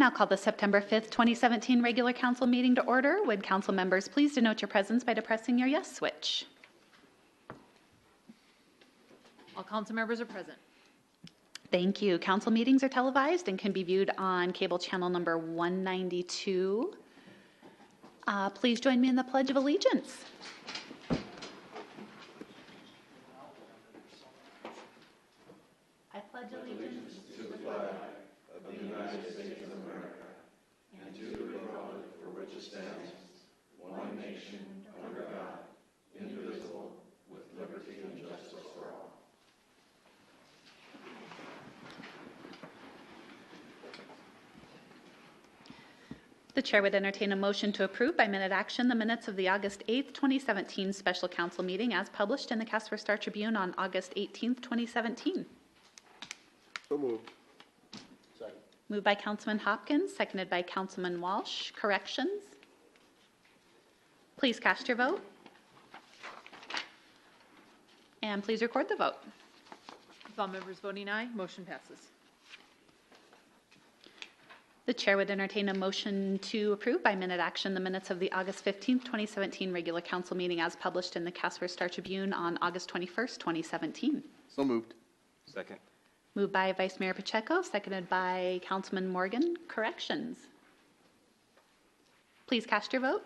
now call the September 5th, 2017 regular council meeting to order. Would council members please denote your presence by depressing your yes switch? All council members are present. Thank you. Council meetings are televised and can be viewed on cable channel number 192. Please join me in the Pledge of Allegiance. I pledge allegiance to the flag of the United States of America and to the republic for which it stands, one nation, under God, indivisible, with liberty and justice for all. The chair would entertain a motion to approve by minute action the minutes of the August 8th, 2017 special council meeting as published in the Casper Star Tribune on August 18th, 2017. So moved. Second. Moved by Councilman Hopkins, seconded by Councilman Walsh. Corrections? Please cast your vote. And please record the vote. With all members voting aye, motion passes. The chair would entertain a motion to approve by minute action the minutes of the August 15th, 2017 regular council meeting as published in the Casper Star Tribune on August 21st, 2017. So moved. Second. Moved by Vice Mayor Pacheco, seconded by Councilman Morgan. Corrections? Please cast your vote.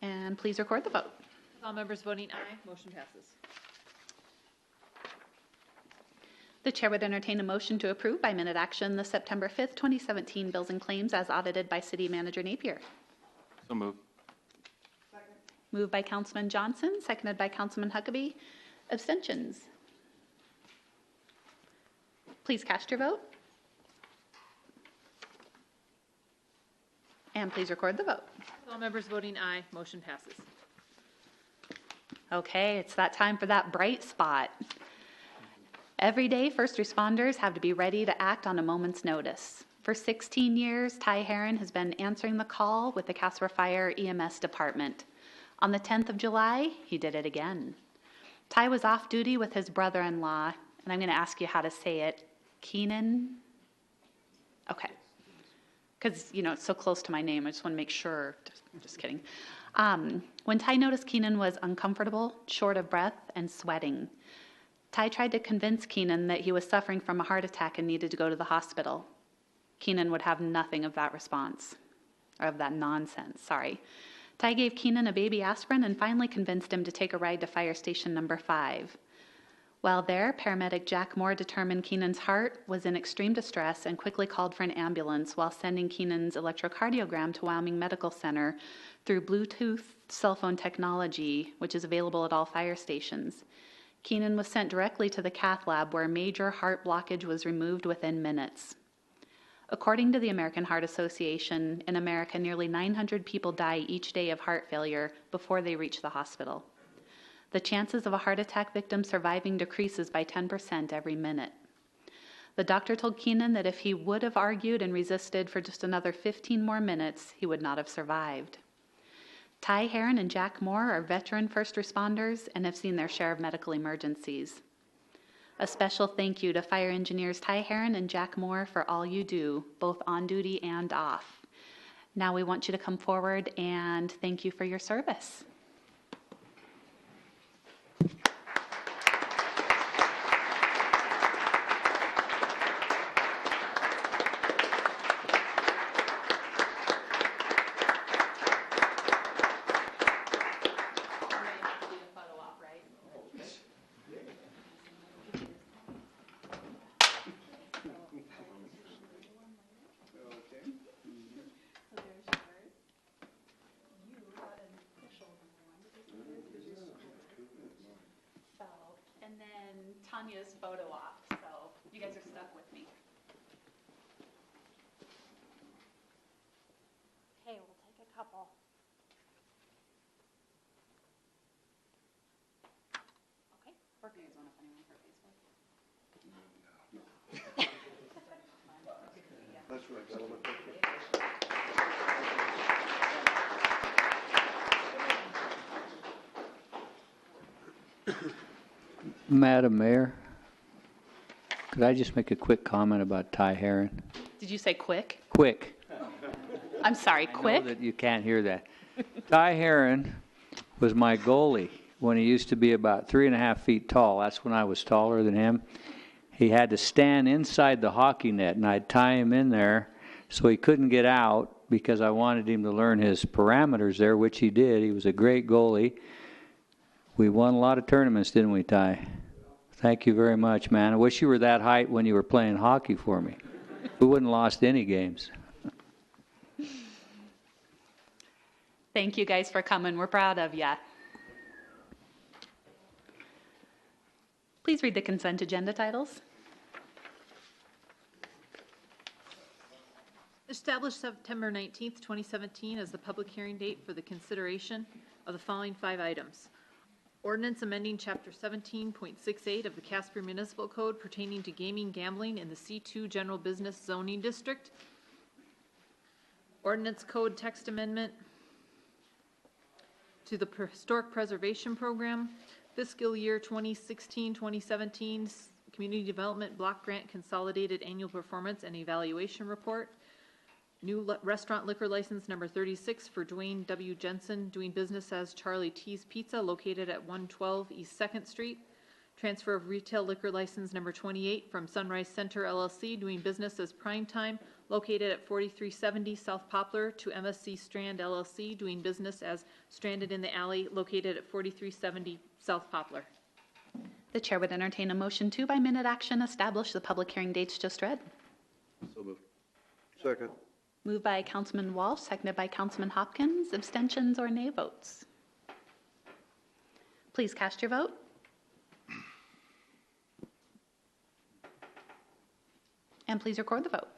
And please record the vote. With all members voting aye, motion passes. The chair would entertain a motion to approve by minute action the September 5th, 2017 bills and claims as audited by City Manager Napier. So moved. Second. Moved by Councilman Johnson, seconded by Councilman Huckabee. Abstentions? Please cast your vote. And please record the vote. With all members voting aye, motion passes. Okay, it's that time for that bright spot. Every day, first responders have to be ready to act on a moment's notice. For 16 years, Ty Heron has been answering the call with the Casper Fire EMS department. On the 10th of July, he did it again. Ty was off duty with his brother-in-law, and I'm going to ask you how to say it. Keenan? Okay. Because, you know, it's so close to my name, I just want to make sure. Just kidding. When Ty noticed Keenan was uncomfortable, short of breath, and sweating, Ty tried to convince Keenan that he was suffering from a heart attack and needed to go to the hospital. Keenan would have nothing of that response, or of that nonsense, sorry. Ty gave Keenan a baby aspirin and finally convinced him to take a ride to fire station number 5. While there, paramedic Jack Moore determined Keenan's heart was in extreme distress and quickly called for an ambulance while sending Keenan's electrocardiogram to Wyoming Medical Center through Bluetooth cell phone technology, which is available at all fire stations. Keenan was sent directly to the cath lab where major heart blockage was removed within minutes. According to the American Heart Association, in America, nearly 900 people die each day of heart failure before they reach the hospital. The chances of a heart attack victim surviving decreases by 10% every minute. The doctor told Keenan that if he would have argued and resisted for just another 15 more minutes, he would not have survived. Ty Heron and Jack Moore are veteran first responders and have seen their share of medical emergencies. A special thank you to fire engineers Ty Heron and Jack Moore for all you do, both on duty and off. Now we want you to come forward and thank you for your service. And then Tanya's photo op, so you guys are stuck with me. Okay, we'll take a couple. Okay, or do you guys want to find anyone for Facebook? That's right, gentlemen. Madam Mayor, Could I just make a quick comment about Ty Herron? Did you say quick? Quick. I'm sorry, I know quick? that you can't hear that. Ty Herron was my goalie when he used to be about 3.5 feet tall. That's when I was taller than him. He had to stand inside the hockey net, and I'd tie him in there so he couldn't get out because I wanted him to learn his parameters there, which he did. He was a great goalie. We won a lot of tournaments, didn't we, Ty? Thank you very much, man. I wish you were that height when you were playing hockey for me. We wouldn't have lost any games. Thank you guys for coming. We're proud of ya. Please read the consent agenda titles. Establish September 19th, 2017 as the public hearing date for the consideration of the following 5 items. Ordinance amending Chapter 17.68 of the Casper Municipal Code pertaining to gaming gambling in the C2 General Business Zoning District. Ordinance Code text amendment to the Historic Preservation Program, fiscal year 2016-2017 Community Development Block Grant Consolidated Annual Performance and Evaluation Report. New restaurant liquor license number 36 for Dwayne W. Jensen, doing business as Charlie T's Pizza, located at 112 East 2nd Street. Transfer of retail liquor license number 28 from Sunrise Center LLC, doing business as Prime Time, located at 4370 South Poplar, to MSC Strand LLC, doing business as Stranded in the Alley, located at 4370 South Poplar. The chair would entertain a motion to, by minute action, establish the public hearing dates just read. So moved. Second. Moved by Councilman Walsh, seconded by Councilman Hopkins. Abstentions or nay votes? Please cast your vote. And please record the vote.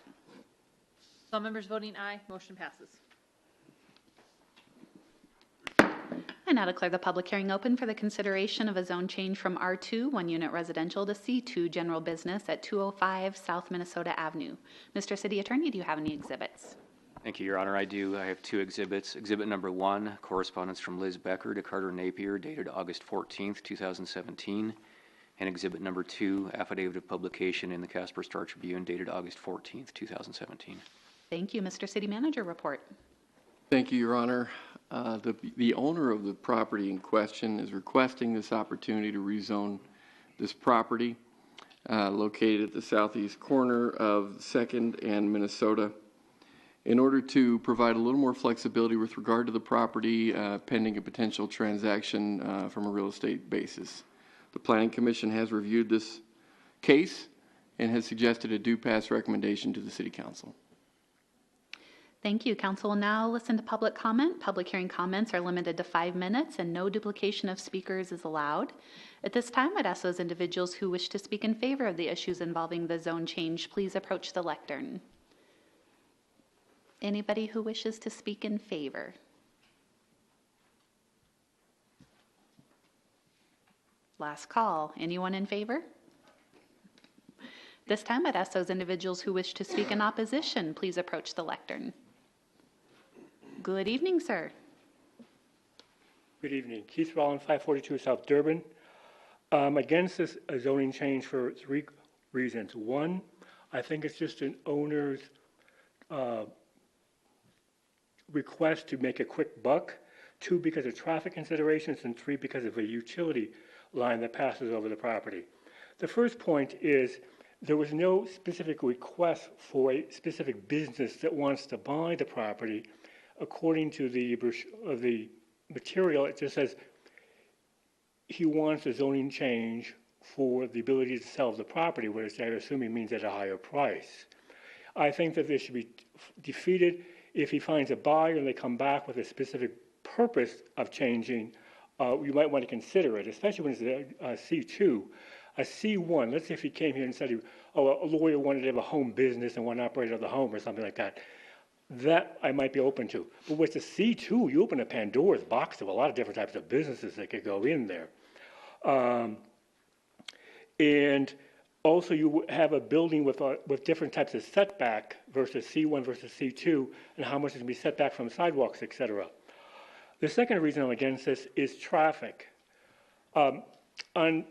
All members voting aye, motion passes. I now declare the public hearing open for the consideration of a zone change from R2, 1-unit residential, to C2, general business at 205 South Minnesota Avenue. Mr. City Attorney, do you have any exhibits? Thank you, Your Honor. I do. I have 2 exhibits. Exhibit number 1, correspondence from Liz Becker to Carter Napier, dated August 14th, 2017. And exhibit number 2, affidavit of publication in the Casper Star Tribune, dated August 14th, 2017. Thank you. Mr. City Manager, report. Thank you, Your Honor. The owner of the property in question is requesting this opportunity to rezone this property located at the southeast corner of 2nd and Minnesota in order to provide a little more flexibility with regard to the property pending a potential transaction from a real estate basis. The Planning Commission has reviewed this case and has suggested a due pass recommendation to the City Council. Thank you. Council will now listen to public comment. Public hearing comments are limited to 5 minutes and no duplication of speakers is allowed. At this time, I'd ask those individuals who wish to speak in favor of the issues involving the zone change, please approach the lectern. Anybody who wishes to speak in favor? Last call. Anyone in favor? This time, I'd ask those individuals who wish to speak in opposition, please approach the lectern. Good evening, sir. Good evening. Keith Rollins, 542 South Durban. Against this zoning change for 3 reasons. 1, I think it's just an owner's request to make a quick buck. 2, because of traffic considerations, and 3, because of a utility line that passes over the property. The first point is there was no specific request for a specific business that wants to buy the property. According to the material, it just says he wants a zoning change for the ability to sell the property, which I'm assuming means at a higher price. I think that this should be defeated. If he finds a buyer and they come back with a specific purpose of changing, you might want to consider it, especially when it's a C2. A C1, let's say if he came here and said, a lawyer wanted to have a home business and want to operate out of the home or something like that. That I might be open to. But with the C2, you open a Pandora's box of a lot of different types of businesses that could go in there. And also you have a building with different types of setback versus C1 versus C2, and how much is going to be set back from sidewalks, et cetera. The second reason I'm against this is traffic. On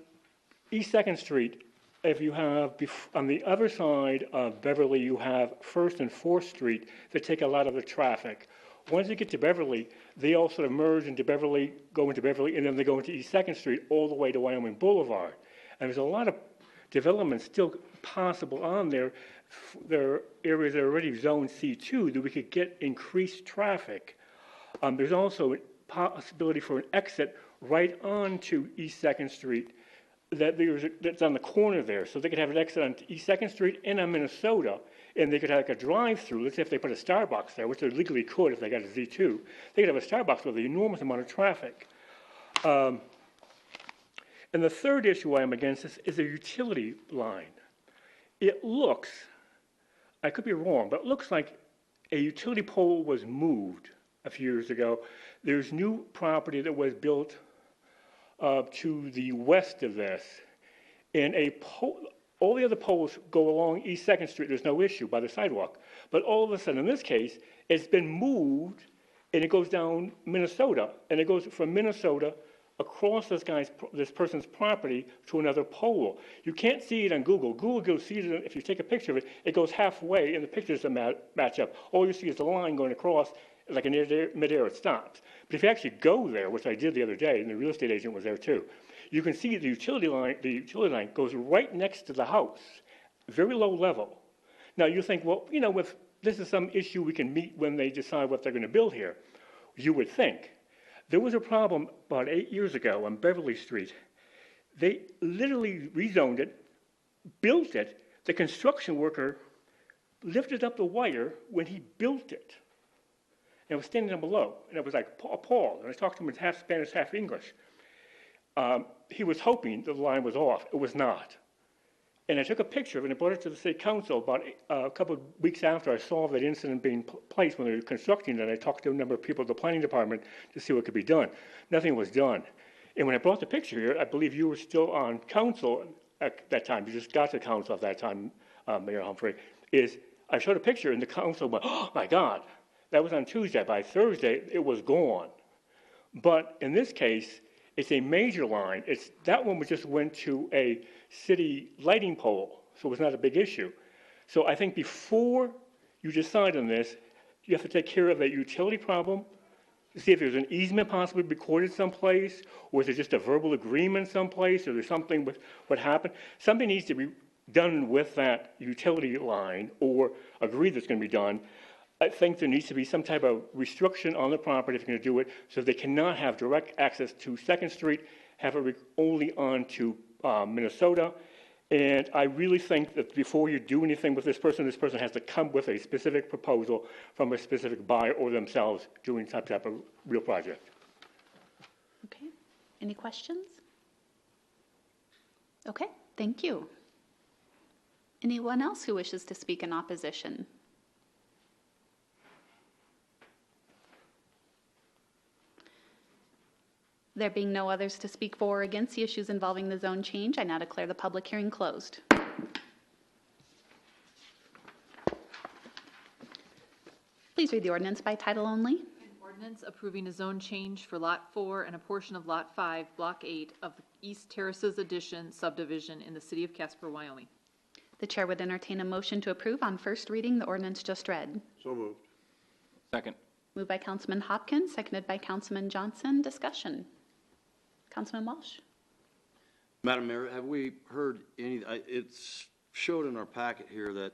East 2nd Street, if you have, on the other side of Beverly, you have First and Fourth Street that take a lot of the traffic. Once you get to Beverly, they all sort of merge into Beverly, go into Beverly, and then they go into East Second Street all the way to Wyoming Boulevard. And there's a lot of development still possible on there. There are areas that are already Zone C2 that we could get increased traffic. There's also a possibility for an exit right onto East Second Street that's on the corner there. So they could have an exit on East Second Street and on Minnesota, and they could have like a drive-through. Let's say if they put a Starbucks there, which they legally could if they got a Z2, they could have a Starbucks with an enormous amount of traffic. And the third issue I am against is a utility line. It looks, I could be wrong, but it looks like a utility pole was moved a few years ago. There's new property that was built to the west of this, and all the other poles go along East 2nd Street. There's no issue by the sidewalk. But all of a sudden, in this case, it's been moved, and it goes down Minnesota, and it goes from Minnesota across this person's property to another pole. You can't see it on Google. Google sees it, if you take a picture of it, it goes halfway, and the pictures don't match up. All you see is the line going across, like in midair, it stops. But if you actually go there, which I did the other day, and the real estate agent was there too, you can see the utility line goes right next to the house, very low level. Now you think, well, if this is some issue we can meet when they decide what they're going to build here, you would think. There was a problem about 8 years ago on Beverly Street. They literally rezoned it, built it. The construction worker lifted up the wire when he built it. And I was standing down below, and I was like appalled. And I talked to him in half Spanish, half English. He was hoping the line was off. It was not. And I took a picture of it and brought it to the city council about a couple of weeks after I saw that incident being placed when they were constructing it. I talked to a number of people at the planning department to see what could be done. Nothing was done. And when I brought the picture here, I believe you were still on council at that time. You just got to council at that time, Mayor Humphrey. I showed a picture and the council went, oh my God. That was on Tuesday. By Thursday, it was gone. But in this case, it's a major line. That one just went to a city lighting pole, so it was not a big issue. So I think before you decide on this, you have to take care of that utility problem, see if there's an easement possibly recorded someplace, or is it just a verbal agreement someplace, or there's something with what happened. Something needs to be done with that utility line, or agreed that's going to be done. I think there needs to be some type of restriction on the property if you're going to do it, so they cannot have direct access to 2nd Street, have it only on to Minnesota. And I really think that before you do anything with this person has to come with a specific proposal from a specific buyer or themselves doing some type of real project. Okay, any questions? Okay, thank you. Anyone else who wishes to speak in opposition? There being no others to speak for or against the issues involving the zone change, I now declare the public hearing closed. Please read the ordinance by title only. An ordinance approving a zone change for Lot 4 and a portion of Lot 5, Block 8 of the East Terraces Addition subdivision in the city of Casper, Wyoming. The chair would entertain a motion to approve on first reading the ordinance just read. So moved. Second. Moved by Councilman Hopkins, seconded by Councilman Johnson. Discussion. Councilman Walsh. Madam Mayor, have we heard it's showed in our packet here that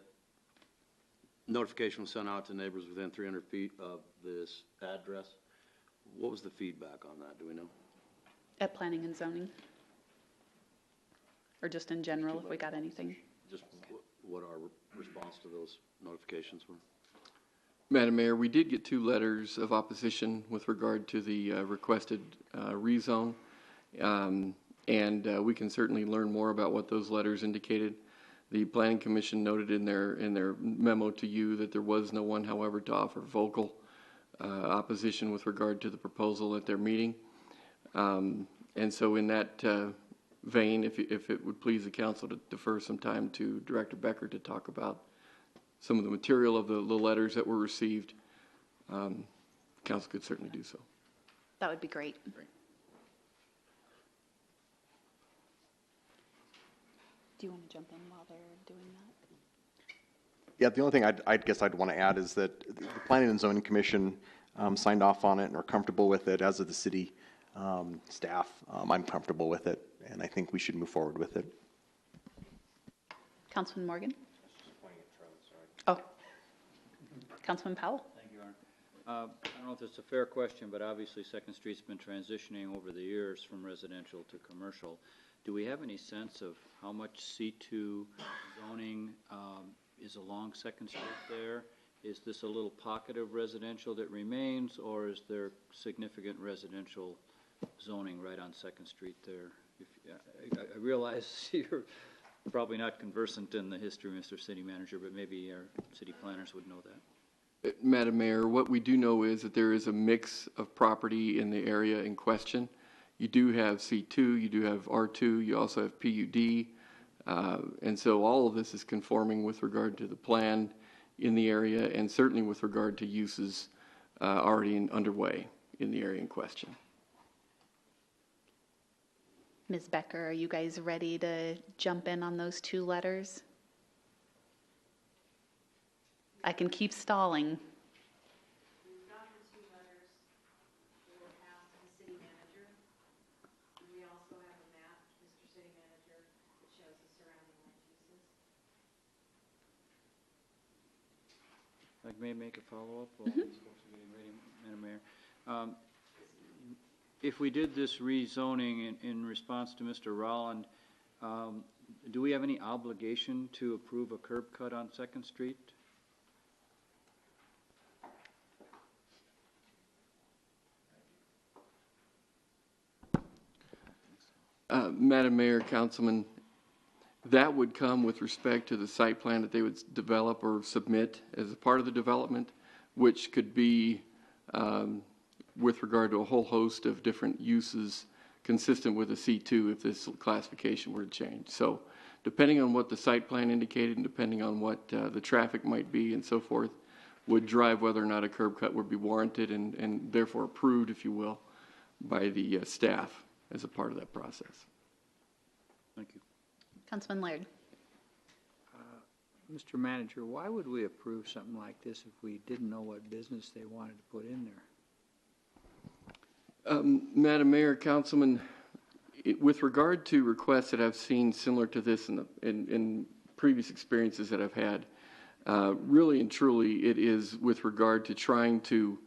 notification was sent out to neighbors within 300 feet of this address. What was the feedback on that? Do we know? At planning and zoning? Or just in general, if we got anything? Just what our response to those notifications were? Madam Mayor, we did get 2 letters of opposition with regard to the requested rezone. We can certainly learn more about what those letters indicated. The Planning Commission noted in their memo to you that there was no one, however, to offer vocal opposition with regard to the proposal at their meeting. And so in that vein, if it would please the council to defer some time to Director Becker to talk about some of the material of the letters that were received, council could certainly do so. That would be great. Do you want to jump in while they're doing that? Yeah, the only thing I guess I'd want to add is that the Planning and Zoning Commission signed off on it and are comfortable with it, as of the city staff. I'm comfortable with it, and I think we should move forward with it. Councilman Morgan? Oh. Councilman Powell? Thank you, Aaron. I don't know if it's a fair question, but obviously Second Street's been transitioning over the years from residential to commercial. Do we have any sense of how much C2 zoning is along Second Street there? Is this a little pocket of residential that remains, or is there significant residential zoning right on Second Street there? I realize you're probably not conversant in the history, Mr. City Manager, but maybe our city planners would know that. Madam Mayor, what we do know is that there is a mix of property in the area in question. You do have C2, you do have R2, you also have PUD, and so all of this is conforming with regard to the plan in the area, and certainly with regard to uses already underway in the area in question. Ms. Becker, are you guys ready to jump in on those two letters? I can keep stalling. We've got the two letters that were passed to the city manager. And we also have a map, Mr. City Manager, that shows the surrounding land uses. I may make a follow-up while these folks are getting ready, Madam Mayor. If we did this rezoning in response to Mr. Rolland, do we have any obligation to approve a curb cut on Second Street? Madam Mayor, Councilman, that would come with respect to the site plan that they would develop or submit as a part of the development, which could be with regard to a whole host of different uses consistent with a C2 if this classification were to change. So depending on what the site plan indicated and depending on what the traffic might be and so forth, would drive whether or not a curb cut would be warranted and therefore approved, if you will, by the staff as a part of that process. Thank you. Councilman Laird? Mr. Manager, why would we approve something like this if we didn't know what business they wanted to put in there? Madam Mayor, Councilman, with regard to requests that I've seen similar to this in previous experiences that I've had, really and truly it is with regard to trying to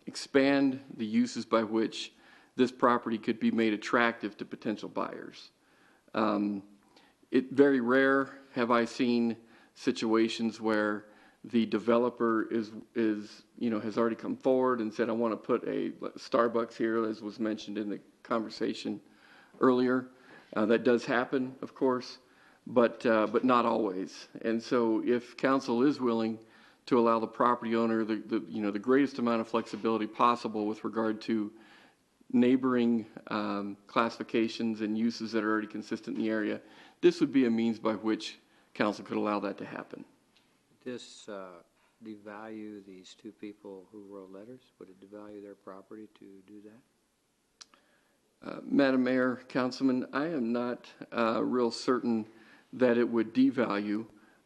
expand the uses by which this property could be made attractive to potential buyers. Very rare have I seen situations where the developer has already come forward and said, I want to put a Starbucks here, as was mentioned in the conversation earlier. That does happen, of course, but not always. And so if council is willing to allow the property owner the greatest amount of flexibility possible with regard to neighboring classifications and uses that are already consistent in the area, this would be a means by which council could allow that to happen. Would this devalue these two people who wrote letters? Would it devalue their property to do that? Madam Mayor, Councilman, I am not real certain that it would devalue,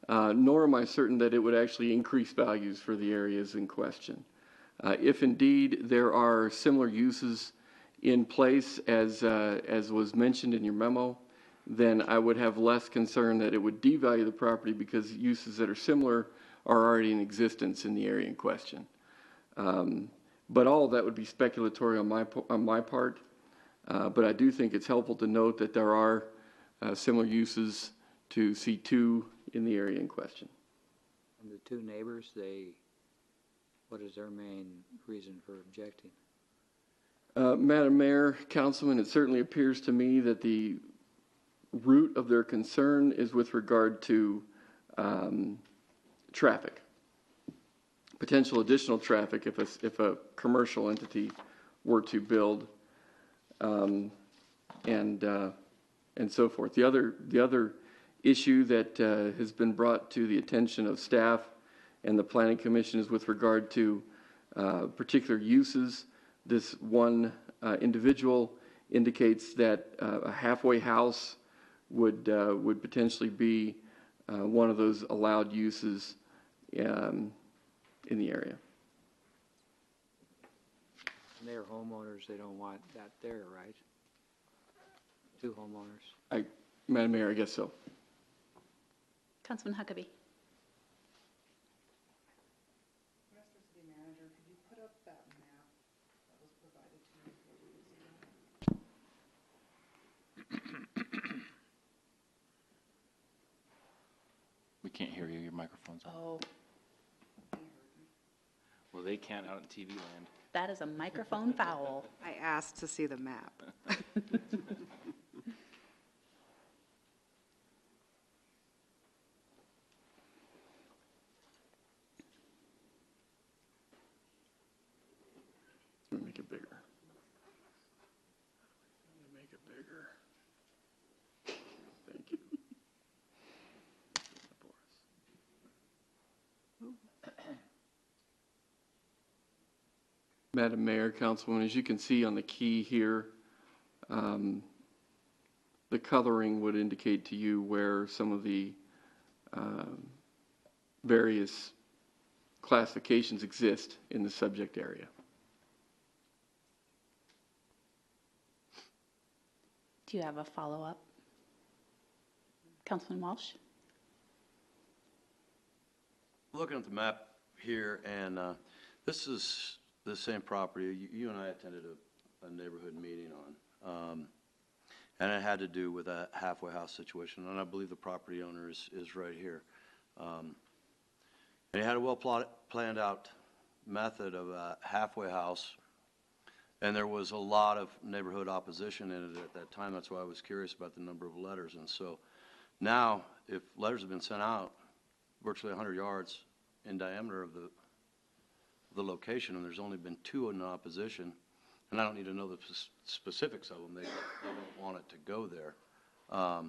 nor am I certain that it would actually increase values for the areas in question. If indeed there are similar uses in place as was mentioned in your memo, then I would have less concern that it would devalue the property because uses that are similar are already in existence in the area in question. But all of that would be speculatory on my part. But I do think it's helpful to note that there are similar uses to C2 in the area in question. And the two neighbors, what is their main reason for objecting? Madam Mayor, Councilman, it certainly appears to me that the root of their concern is with regard to traffic, potential additional traffic if a commercial entity were to build, and so forth. The other issue that has been brought to the attention of staff and the Planning Commission is with regard to particular uses. This one individual indicates that a halfway house would potentially be one of those allowed uses in the area. And they're homeowners, they don't want that there, right? Two homeowners. Madam Mayor, I guess so. Councilman Huckabee. Mr. City Manager, could you put up that map that was provided to me 4 days ago? We can't hear you, your microphone's on. Oh, Well, they can't out in TV land. that is a microphone foul. I asked to see the map. Let me make it bigger. Let me make it bigger. Thank you. Madam Mayor, Councilwoman, as you can see on the key here, the coloring would indicate to you where some of the various classifications exist in the subject area. Do you have a follow-up? Councilman Walsh? Looking at the map here, and this is the same property you and I attended a neighborhood meeting on. And it had to do with a halfway house situation, and I believe the property owner is right here. And he had a planned out method of a halfway house, and there was a lot of neighborhood opposition in it at that time. That's why I was curious about the number of letters. And so now, if letters have been sent out virtually 100 yards in diameter of the location, and there's only been 2 in opposition, and I don't need to know the specifics of them. They don't want it to go there. I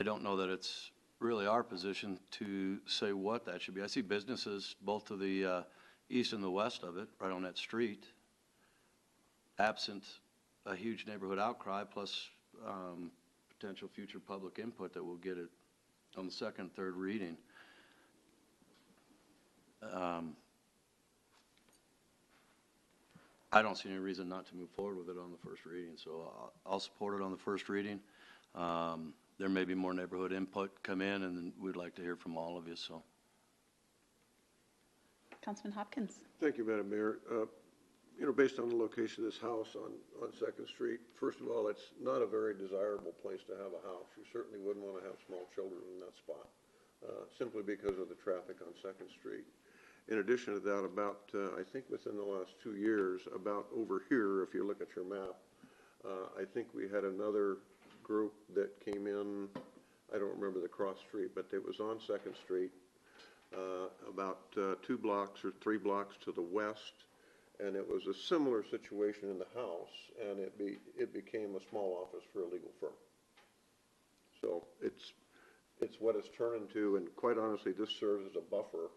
don't know that it's really our position to say what that should be. I see businesses both to the east and the west of it, right on that street, absent a huge neighborhood outcry, plus potential future public input that will get it on the second, third reading. I don't see any reason not to move forward with it on the first reading, so I'll support it on the first reading. There may be more neighborhood input come in, and we'd like to hear from all of you, so. Councilman Hopkins? Thank you, Madam Mayor. Based on the location of this house on Second Street, first of all, it's not a very desirable place to have a house. You certainly wouldn't want to have small children in that spot, simply because of the traffic on Second Street. In addition to that, about, I think within the last 2 years, about over here, if you look at your map, I think we had another group that came in, I don't remember the cross street, but it was on Second Street, about 2 blocks or 3 blocks to the west, and it was a similar situation in the house, and it became a small office for a legal firm. So it's what it's turned into, and quite honestly, this serves as a buffer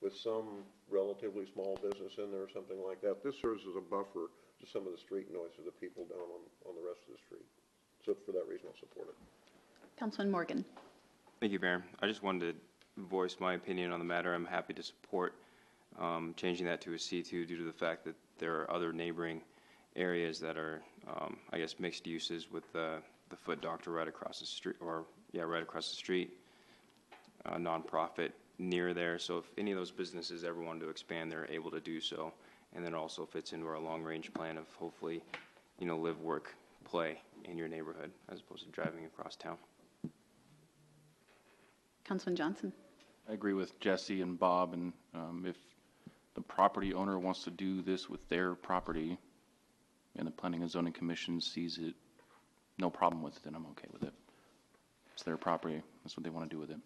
with some relatively small business in there or something like that. This serves as a buffer to some of the street noise of the people down on the rest of the street. So for that reason, I'll support it. Councilman Morgan? Thank you, Mayor. I just wanted to voice my opinion on the matter. I'm happy to support changing that to a C2 due to the fact that there are other neighboring areas that are, I guess, mixed uses with the Foot Doctor right across the street, right across the street, a nonprofit near there. So if any of those businesses ever wanted to expand, they're able to do so. And then also fits into our long-range plan of hopefully, live, work, play in your neighborhood as opposed to driving across town. Councilman Johnson? I agree with Jesse and Bob, and if the property owner wants to do this with their property and the Planning and Zoning Commission sees it, no problem with it, then I'm okay with it. It's their property. That's what they want to do with it.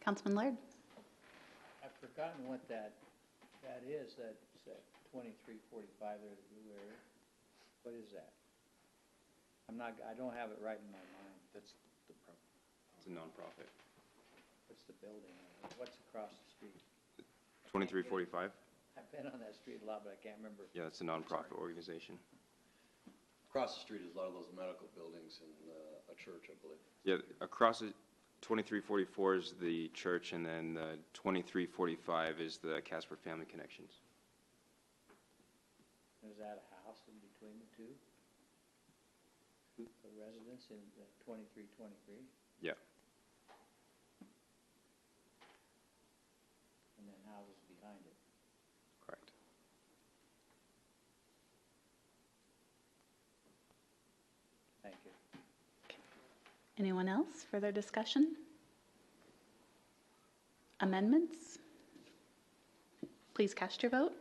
Councilman Laird? I've forgotten what that is, that 2345 there, the blue area. What is that? I don't have it right in my mind. It's a nonprofit. What's the building? What's across the street? 2345? I've been on that street a lot, but I can't remember. Yeah, it's a nonprofit organization. Across the street is a lot of those medical buildings and a church, I believe. Yeah, across it, 2344 is the church, and then the 2345 is the Casper Family Connections. Is that a house in between the two? The residence in 2323? Yeah. And then houses behind it. Correct. Thank you. Anyone else? Further discussion? Amendments? Please cast your vote.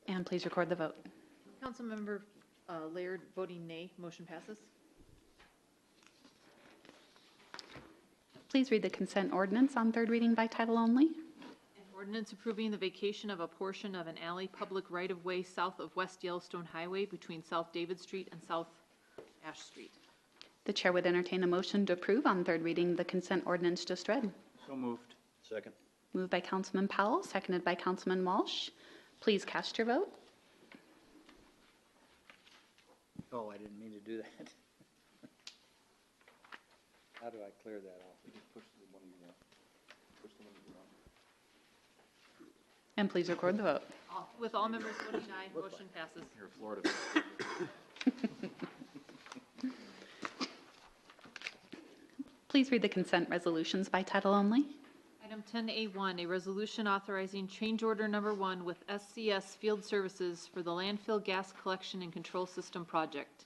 And please record the vote. Councilmember Laird voting nay, motion passes. Please read the consent ordinance on third reading by title only. An ordinance approving the vacation of a portion of an alley public right-of-way south of West Yellowstone Highway between South David Street and South Ash Street. The chair would entertain a motion to approve on third reading the consent ordinance just read. So moved. Second. Moved by Councilman Powell, seconded by Councilman Walsh. Please cast your vote. Oh, I didn't mean to do that. How do I clear that off? Just push the one you want. Push the one you want. And please record the vote. With all members voting aye, motion passes. Here, Florida. Please read the consent resolutions by title only. Item 10A1, a resolution authorizing change order number 1 with SCS Field Services for the landfill gas collection and control system project.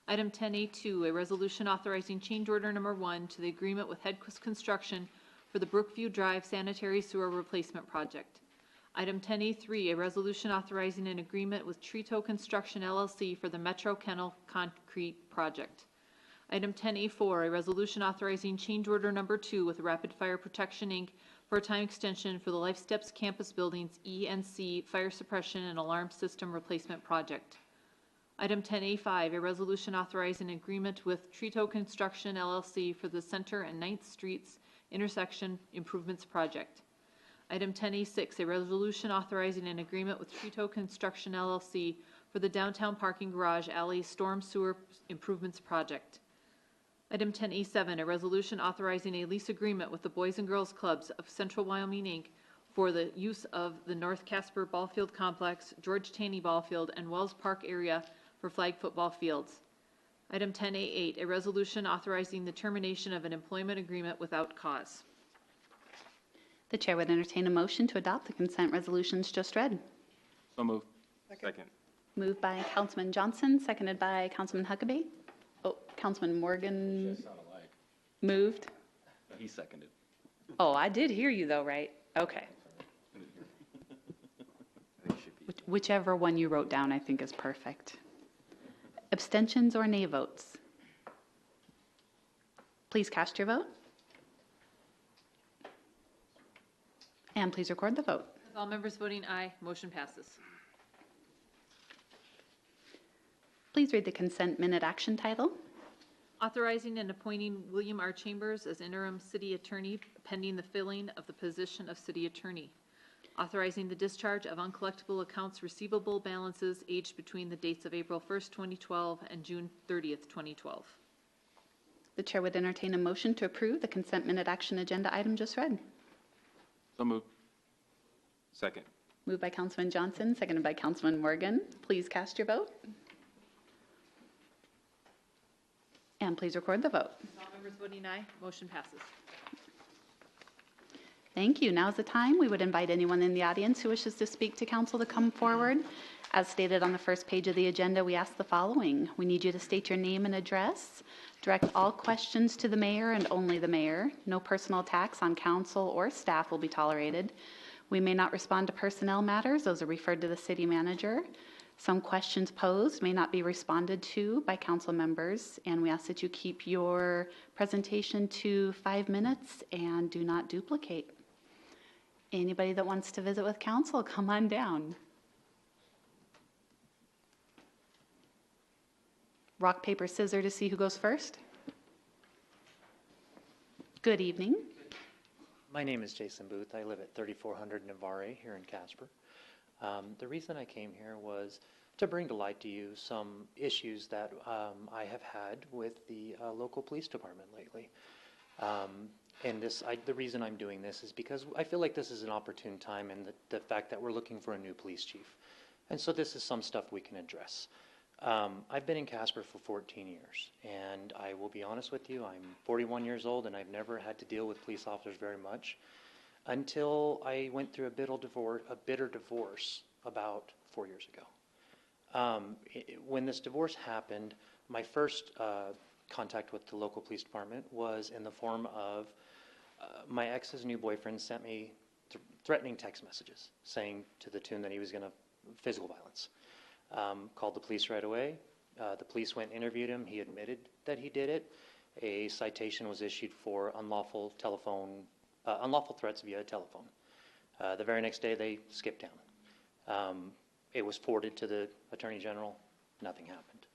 Item 10A2, a resolution authorizing change order number 1 to the agreement with Headquist Construction for the Brookview Drive sanitary sewer replacement project. Item 10A3, a resolution authorizing an agreement with Trito Construction LLC for the Metro Kennel concrete project. Item 10A4, a resolution authorizing change order number 2 with Rapid Fire Protection, Inc. for a time extension for the Life Steps Campus Buildings E&C Fire Suppression and Alarm System Replacement Project. Item 10A5, a resolution authorizing an agreement with Trito Construction LLC for the Center and 9th Streets Intersection Improvements Project. Item 10A6, a resolution authorizing an agreement with Trito Construction LLC for the Downtown Parking Garage Alley Storm Sewer Improvements Project. Item 10A7, a resolution authorizing a lease agreement with the Boys and Girls Clubs of Central Wyoming, Inc. for the use of the North Casper Ballfield Complex, George Taney Ballfield, and Wells Park area for flag football fields. Item 10A8, a resolution authorizing the termination of an employment agreement without cause. The chair would entertain a motion to adopt the consent resolutions just read. So moved. Second. Moved by Councilman Johnson, seconded by Councilman Huckabee. Oh, Councilman Morgan Sound alike. moved. He seconded. Oh, I did hear you though, right? Okay. Whichever one you wrote down, I think is perfect. Abstentions or nay votes? Please cast your vote. And please record the vote. With all members voting aye, motion passes. Please read the consent minute action title. Authorizing and appointing William R. Chambers as interim city attorney pending the filling of the position of city attorney. Authorizing the discharge of uncollectible accounts receivable balances aged between the dates of April 1st, 2012 and June 30th, 2012. The chair would entertain a motion to approve the consent minute action agenda item just read. So moved. Second. Moved by Councilman Johnson, seconded by Councilman Morgan. Please cast your vote. And please record the vote. With all members voting aye, motion passes. Thank you. Now's the time. We would invite anyone in the audience who wishes to speak to council to come forward. As stated on the first page of the agenda, we ask the following. We need you to state your name and address. Direct all questions to the mayor and only the mayor. No personal attacks on council or staff will be tolerated. We may not respond to personnel matters. Those are referred to the city manager. Some questions posed may not be responded to by council members, and we ask that you keep your presentation to 5 minutes and do not duplicate. Anybody that wants to visit with council, come on down. rock, paper, scissors to see who goes first. Good evening. My name is Jason Booth. I live at 3400 Navarre here in Casper. The reason I came here was to bring to light to you some issues that I have had with the local police department lately. The reason I'm doing this is because I feel like this is an opportune time, and the fact that we're looking for a new police chief. And so this is some stuff we can address. I've been in Casper for 14 years, and I will be honest with you, I'm 41 years old, and I've never had to deal with police officers very much until I went through a bitter divorce about 4 years ago. When this divorce happened, my first contact with the local police department was in the form of my ex's new boyfriend sent me threatening text messages saying to the tune that he was going to physical violence. Called the police right away. The police went and interviewed him. He admitted that he did it. A citation was issued for unlawful threats via telephone. The very next day, they skipped town. It was forwarded to the Attorney General. Nothing happened.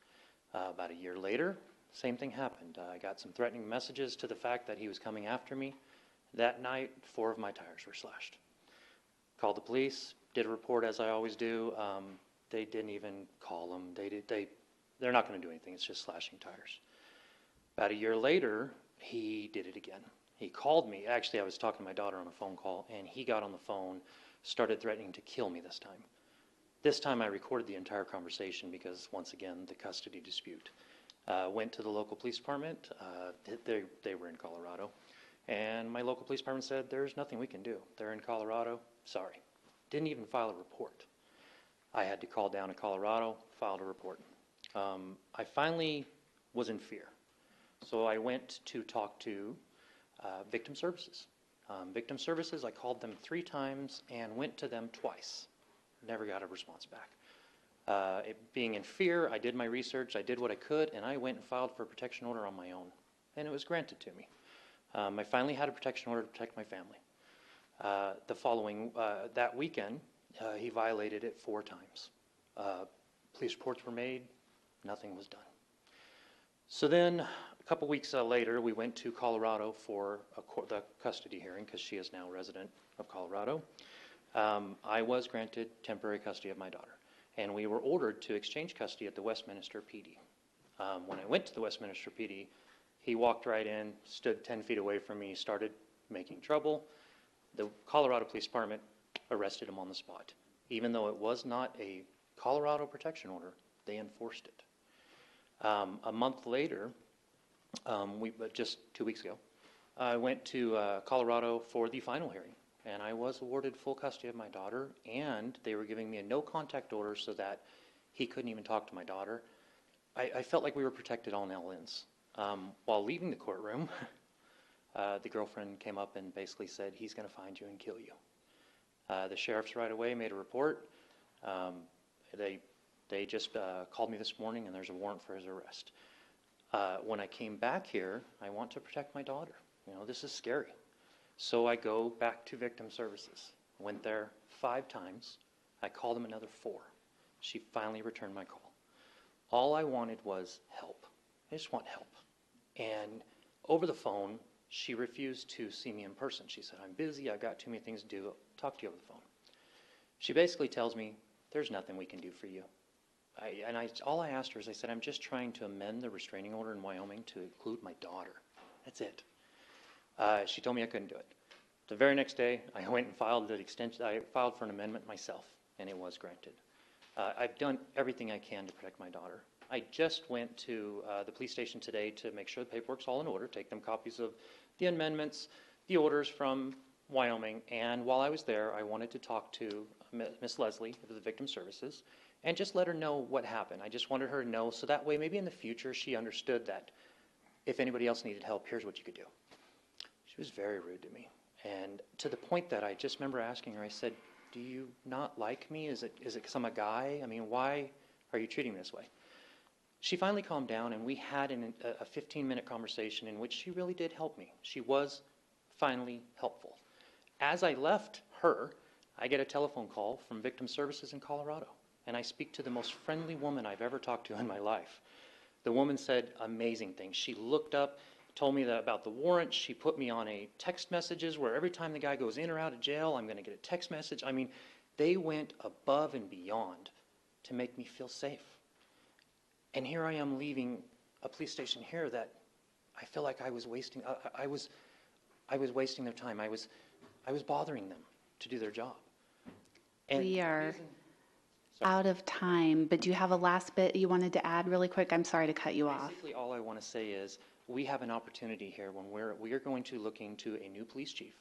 About a year later, same thing happened. I got some threatening messages to the fact that he was coming after me. That night, 4 of my tires were slashed. Called the police, did a report as I always do. They didn't even call them. They're not going to do anything. It's just slashing tires. About a year later, he did it again. He called me. Actually, I was talking to my daughter on a phone call, and he got on the phone, started threatening to kill me this time. This time I recorded the entire conversation because, once again, the custody dispute. Went to the local police department. They were in Colorado. And my local police department said, there's nothing we can do. They're in Colorado. Sorry. Didn't even file a report. I had to call down to Colorado, filed a report. I finally was in fear. So I went to talk to Victim Services. Victim Services, I called them 3 times and went to them twice. Never got a response back. Being in fear, I did my research, I did what I could, and I went and filed for a protection order on my own. And it was granted to me. I finally had a protection order to protect my family. That weekend, he violated it 4 times. Police reports were made, nothing was done. So then, a couple weeks later, we went to Colorado for the custody hearing because she is now a resident of Colorado. I was granted temporary custody of my daughter, and we were ordered to exchange custody at the Westminster PD. When I went to the Westminster PD, he walked right in, stood 10 feet away from me, started making trouble. The Colorado Police Department arrested him on the spot. Even though it was not a Colorado protection order, they enforced it. A month later, just 2 weeks ago, I went to Colorado for the final hearing, and I was awarded full custody of my daughter, and they were giving me a no-contact order so that he couldn't even talk to my daughter. I felt like we were protected on all ends. While leaving the courtroom, the girlfriend came up and basically said, he's going to find you and kill you. The sheriffs right away made a report. They just called me this morning, and there's a warrant for his arrest. When I came back here, I want to protect my daughter. You know, this is scary. So I go back to Victim Services. Went there 5 times. I called them another 4. She finally returned my call. All I wanted was help. I just want help. And over the phone, she refused to see me in person. She said, I'm busy, I've got too many things to do, I'll talk to you over the phone. She basically tells me, there's nothing we can do for you. All I asked her is, I said, I'm just trying to amend the restraining order in Wyoming to include my daughter. That's it. She told me I couldn't do it. The very next day, I went and filed the extension. I filed for an amendment myself, and it was granted. I've done everything I can to protect my daughter. I just went to the police station today to make sure the paperwork's all in order, take them copies of the amendments, the orders from Wyoming, and while I was there, I wanted to talk to Miss Leslie of the Victim Services and just let her know what happened. I just wanted her to know so that way maybe in the future she understood that if anybody else needed help, here's what you could do. She was very rude to me, and to the point that I just remember asking her, I said, do you not like me? Is it because I'm a guy? I mean, why are you treating me this way? She finally calmed down, and we had a 15-minute conversation in which she really did help me. She was finally helpful. As I left her, I get a telephone call from Victim Services in Colorado, and I speak to the most friendly woman I've ever talked to in my life. The woman said amazing things. She looked up, told me that about the warrant. She put me on a text messages where every time the guy goes in or out of jail, I'm going to get a text message. I mean, they went above and beyond to make me feel safe. And here I am leaving a police station here that I feel like I was wasting. I was wasting their time. I was bothering them to do their job. And We are Sorry. out of time, but do you have a last bit you wanted to add really quick? I'm sorry to cut you off. Basically, all I want to say is we have an opportunity here when we are going to look into a new police chief,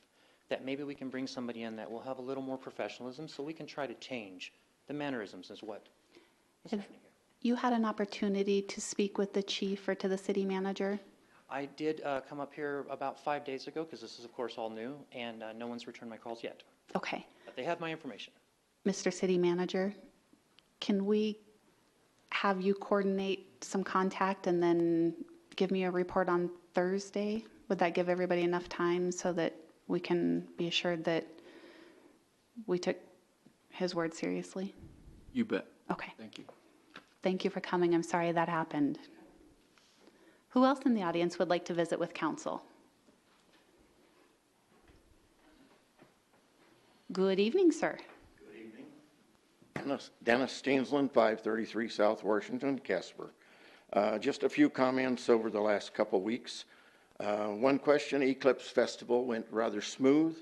that maybe we can bring somebody in that will have a little more professionalism so we can try to change the mannerisms is what is Have happening here. you had an opportunity to speak with the chief or to the city manager? I did come up here about 5 days ago because this is, of course, all new, and no one's returned my calls yet. Okay. But they have my information. Mr. City Manager, can we have you coordinate some contact and then give me a report on Thursday? Would that give everybody enough time so that we can be assured that we took his word seriously? You bet. Okay. Thank you. Thank you for coming. I'm sorry that happened. Who else in the audience would like to visit with council? Good evening, sir. Dennis Steensland, 533 South Washington, Casper. Just a few comments over the last couple weeks. One question, Eclipse Festival went rather smooth.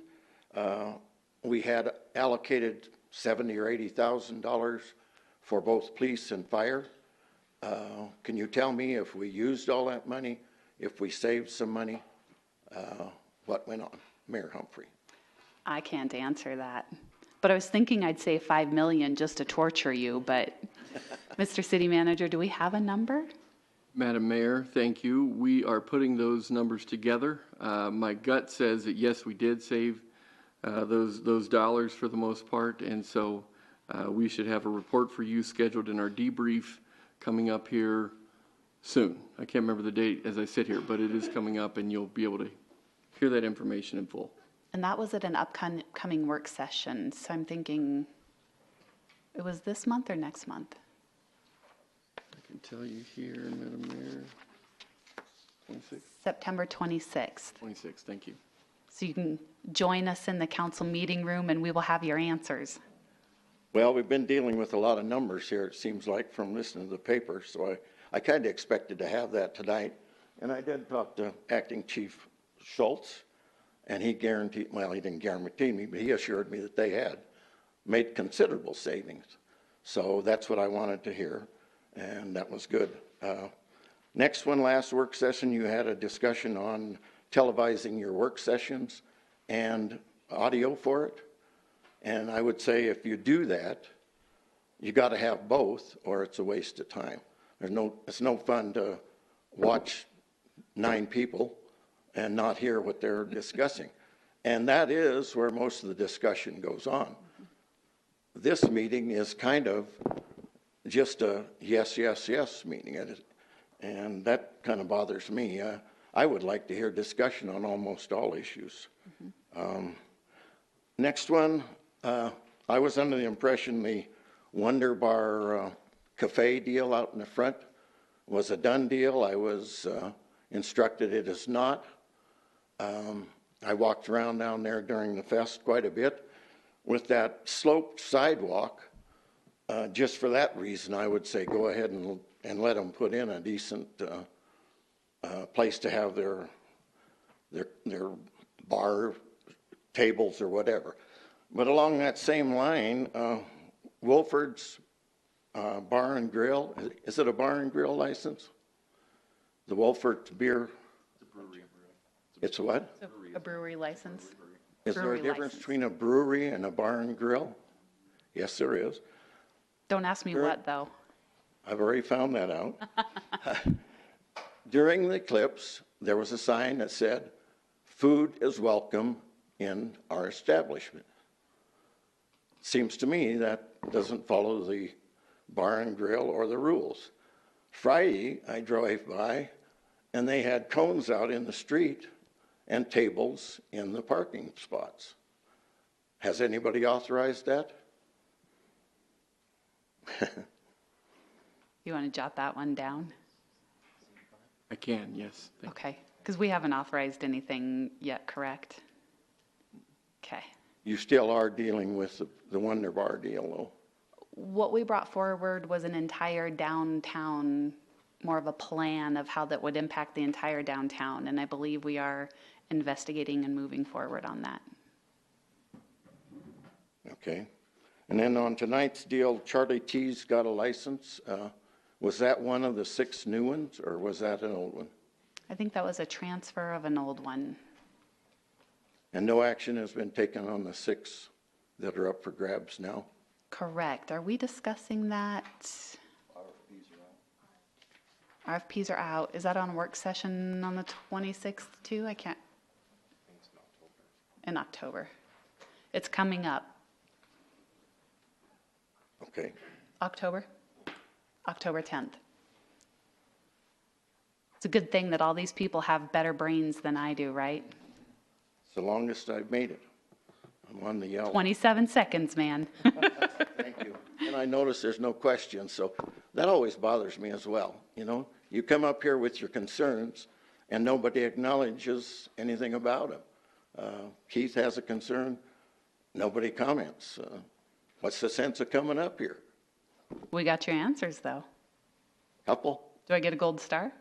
We had allocated $70,000 or $80,000 for both police and fire. Can you tell me if we used all that money, if we saved some money, what went on? Mayor Humphrey. I can't answer that. But I was thinking I'd say 5 million just to torture you, but Mr. City Manager, do we have a number? Madam Mayor, thank you. We are putting those numbers together. My gut says that yes, we did save those dollars for the most part, and so we should have a report for you scheduled in our debrief coming up here soon. I can't remember the date as I sit here, but it is coming up, and you'll be able to hear that information in full. And that was at an upcoming work session, so I'm thinking it was this month or next month? I can tell you here, Madam Mayor, 26? September 26th. 26, thank you. So you can join us in the council meeting room and we will have your answers. Well, we've been dealing with a lot of numbers here, it seems like, from listening to the paper, so I kind of expected to have that tonight. And I did talk to Acting Chief Schultz, and he guaranteed, well, he didn't guarantee me, but he assured me that they had made considerable savings. So that's what I wanted to hear, and that was good. Next one, last work session, you had a discussion on televising your work sessions and audio for it. And I would say if you do that, you got to have both, or it's a waste of time. It's no fun to watch 9 people and not hear what they're discussing. And that is where most of the discussion goes on. This meeting is kind of just a yes, yes, yes meeting. And that kind of bothers me. I would like to hear discussion on almost all issues. Next one, I was under the impression the Wonder Bar Cafe deal out in the front was a done deal. I was instructed it is not. I walked around down there during the fest quite a bit. With that sloped sidewalk, just for that reason, I would say go ahead and let them put in a decent place to have their bar tables or whatever. But along that same line, Wolford's Bar and Grill, is it a bar and grill license? The Wolford's Beer? It's a what? A brewery license. Is there a difference between a brewery and a bar and grill? Yes, there is. Don't ask me what, though. I've already found that out. During the eclipse, there was a sign that said, "Food is welcome in our establishment." Seems to me that doesn't follow the bar and grill or the rules. Friday, I drove by, and they had cones out in the street and tables in the parking spots. Has anybody authorized that? You want to jot that one down? I can, yes. Thank Okay, because we haven't authorized anything yet, correct? Okay. You still are dealing with the Wonder Bar deal, though. What we brought forward was an entire downtown, more of a plan of how that would impact the entire downtown, and I believe we are investigating and moving forward on that. Okay. And then on tonight's deal, Charlie T's got a license. Was that one of the 6 new ones, or was that an old one? I think that was a transfer of an old one. And no action has been taken on the 6 that are up for grabs now? Correct. Are we discussing that? RFPs are out. Is that on work session on the 26th too? I can't. In October. It's coming up. Okay. October 10th. It's a good thing that all these people have better brains than I do, right? It's the longest I've made it. I'm on the yellow. 27 seconds, man. Thank you. And I notice there's no questions, so that always bothers me as well, you know? You come up here with your concerns, and nobody acknowledges anything about them. Keith has a concern, nobody comments. What's the sense of coming up here? We got your answers, though. Couple? Do I get a gold star?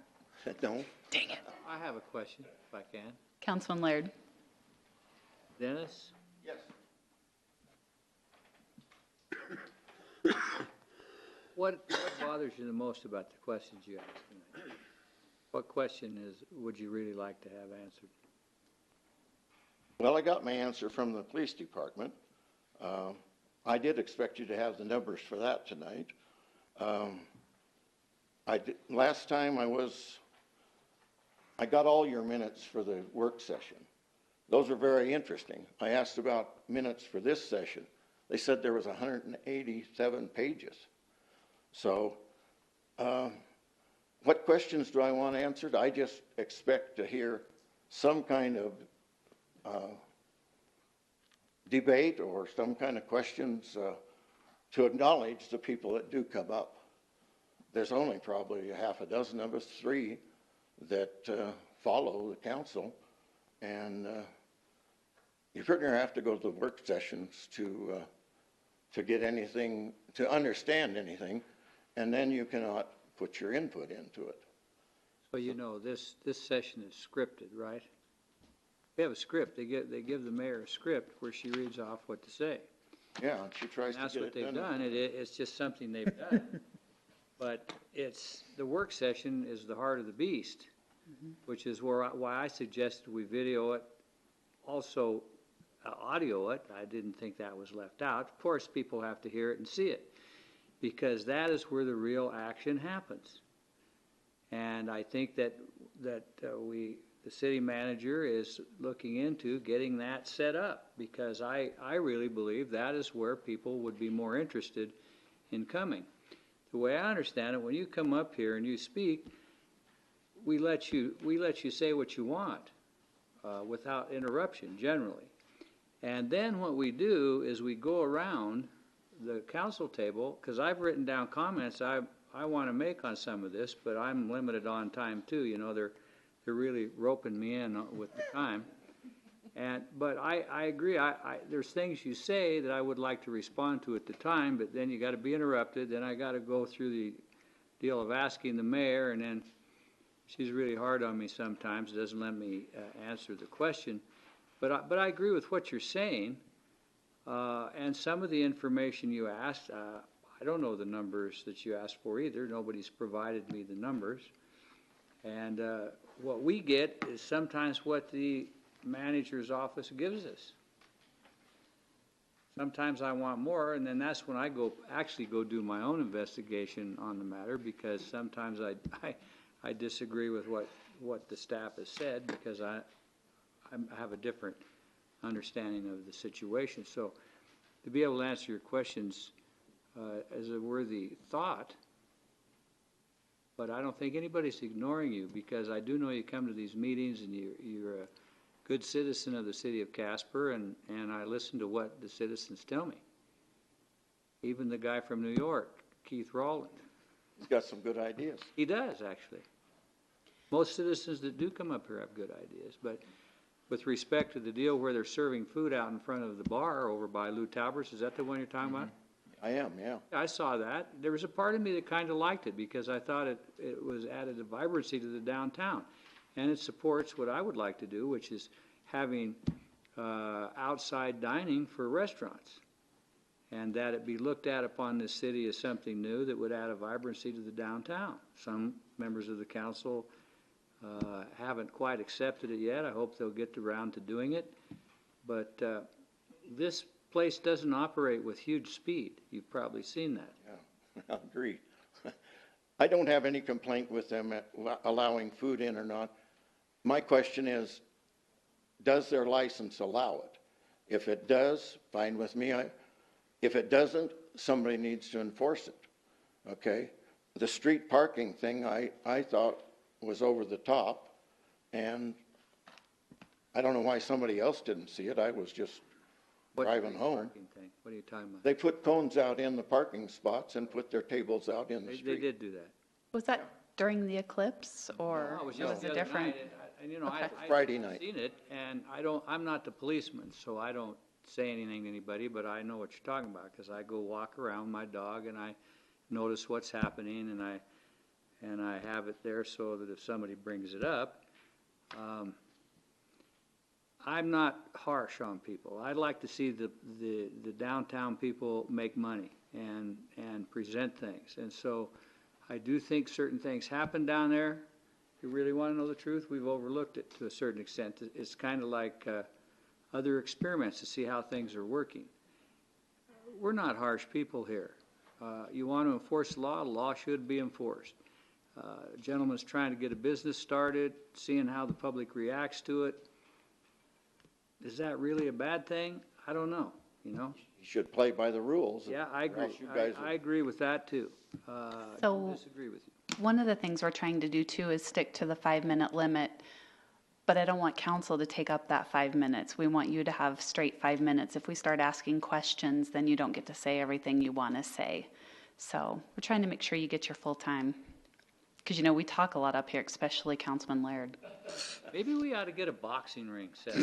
No. Dang it. I have a question, if I can. Councilman Laird. Dennis? Yes. What bothers you the most about the questions you asked tonight? What question would you really like to have answered? Well, I got my answer from the police department. I did expect you to have the numbers for that tonight. Last time I got all your minutes for the work session. Those are very interesting. I asked about minutes for this session. They said there was 187 pages. So what questions do I want answered? I just expect to hear some kind of debate or some kind of questions to acknowledge the people that do come up. There's only probably a half a dozen of us, 3, that follow the council, and you're going to have to go to the work sessions to get anything, to understand anything, and then you cannot put your input into it. So you know, this session is scripted, right? We have a script. They give the mayor a script where she reads off what to say. Yeah, and she tries to That's get what it they've done. done. It's just something they've done. But the work session is the heart of the beast, which is why I suggested we video it, also audio it. I didn't think that was left out. Of course, people have to hear it and see it, because that is where the real action happens. And I think that the city manager is looking into getting that set up, because I really believe that is where people would be more interested in coming. The way I understand it, when you come up here and you speak, we let you say what you want without interruption, generally. And then what we do is we go around the council table, because I've written down comments I want to make on some of this, but I'm limited on time too. You know, they're really roping me in with the time. But I agree. There's things you say that I would like to respond to at the time, but then you got to be interrupted. Then I got to go through the deal of asking the mayor, and then she's really hard on me sometimes. Doesn't let me answer the question. But I agree with what you're saying, and some of the information you asked. I don't know the numbers that you asked for either. Nobody's provided me the numbers, and what we get is sometimes what the manager's office gives us. Sometimes I want more, and then that's when I actually go do my own investigation on the matter, because sometimes I disagree with what the staff has said, because I have a different understanding of the situation. So to be able to answer your questions is a worthy thought, but I don't think anybody's ignoring you, because I do know you come to these meetings and you're a good citizen of the city of Casper, and I listen to what the citizens tell me. Even the guy from New York, Keith Rowland. He's got some good ideas. He does, actually. Most citizens that do come up here have good ideas, but with respect to the deal where they're serving food out in front of the bar over by Lou Tauber's, is that the one you're talking about? I am, yeah. I saw that. There was a part of me that kind of liked it because I thought it was added a vibrancy to the downtown. And it supports what I would like to do, which is having outside dining for restaurants. And that it be looked at upon this city as something new that would add a vibrancy to the downtown. Some members of the council haven't quite accepted it yet. I hope they'll get around to doing it. But this place doesn't operate with huge speed. You've probably seen that. Yeah, I agree. I don't have any complaint with them allowing food in or not. My question is, does their license allow it? If it does, fine with me. If it doesn't, somebody needs to enforce it, okay? The street parking thing, I thought was over the top, and I don't know why somebody else didn't see it. I was just driving home. Parking thing? What are you talking about? They put cones out in the parking spots and put their tables out in the They street. did do that. Was that during the eclipse, or No, it was was just the it other different? night, and, you know, Okay. Friday night. I've seen it, and I'm not the policeman, so I don't say anything to anybody, but I know what you're talking about, because I go walk around with my dog, and I notice what's happening, and I have it there so that if somebody brings it up, I'm not harsh on people. I'd like to see the downtown people make money and present things, and so I do think certain things happen down there. If you really want to know the truth, we've overlooked it to a certain extent. It's kind of like other experiments to see how things are working. We're not harsh people here. You want to enforce the law should be enforced. A gentleman's trying to get a business started, seeing how the public reacts to it. Is that really a bad thing? I don't know, you know? You should play by the rules. Yeah, I or agree. else you guys I agree with that, too. So- Disagree with you. One of the things we're trying to do too is stick to the 5-minute limit, but I don't want council to take up that 5 minutes. We want you to have straight 5 minutes. If we start asking questions, then you don't get to say everything you want to say. So we're trying to make sure you get your full time. Because, you know, we talk a lot up here, especially Councilman Laird. Maybe we ought to get a boxing ring set.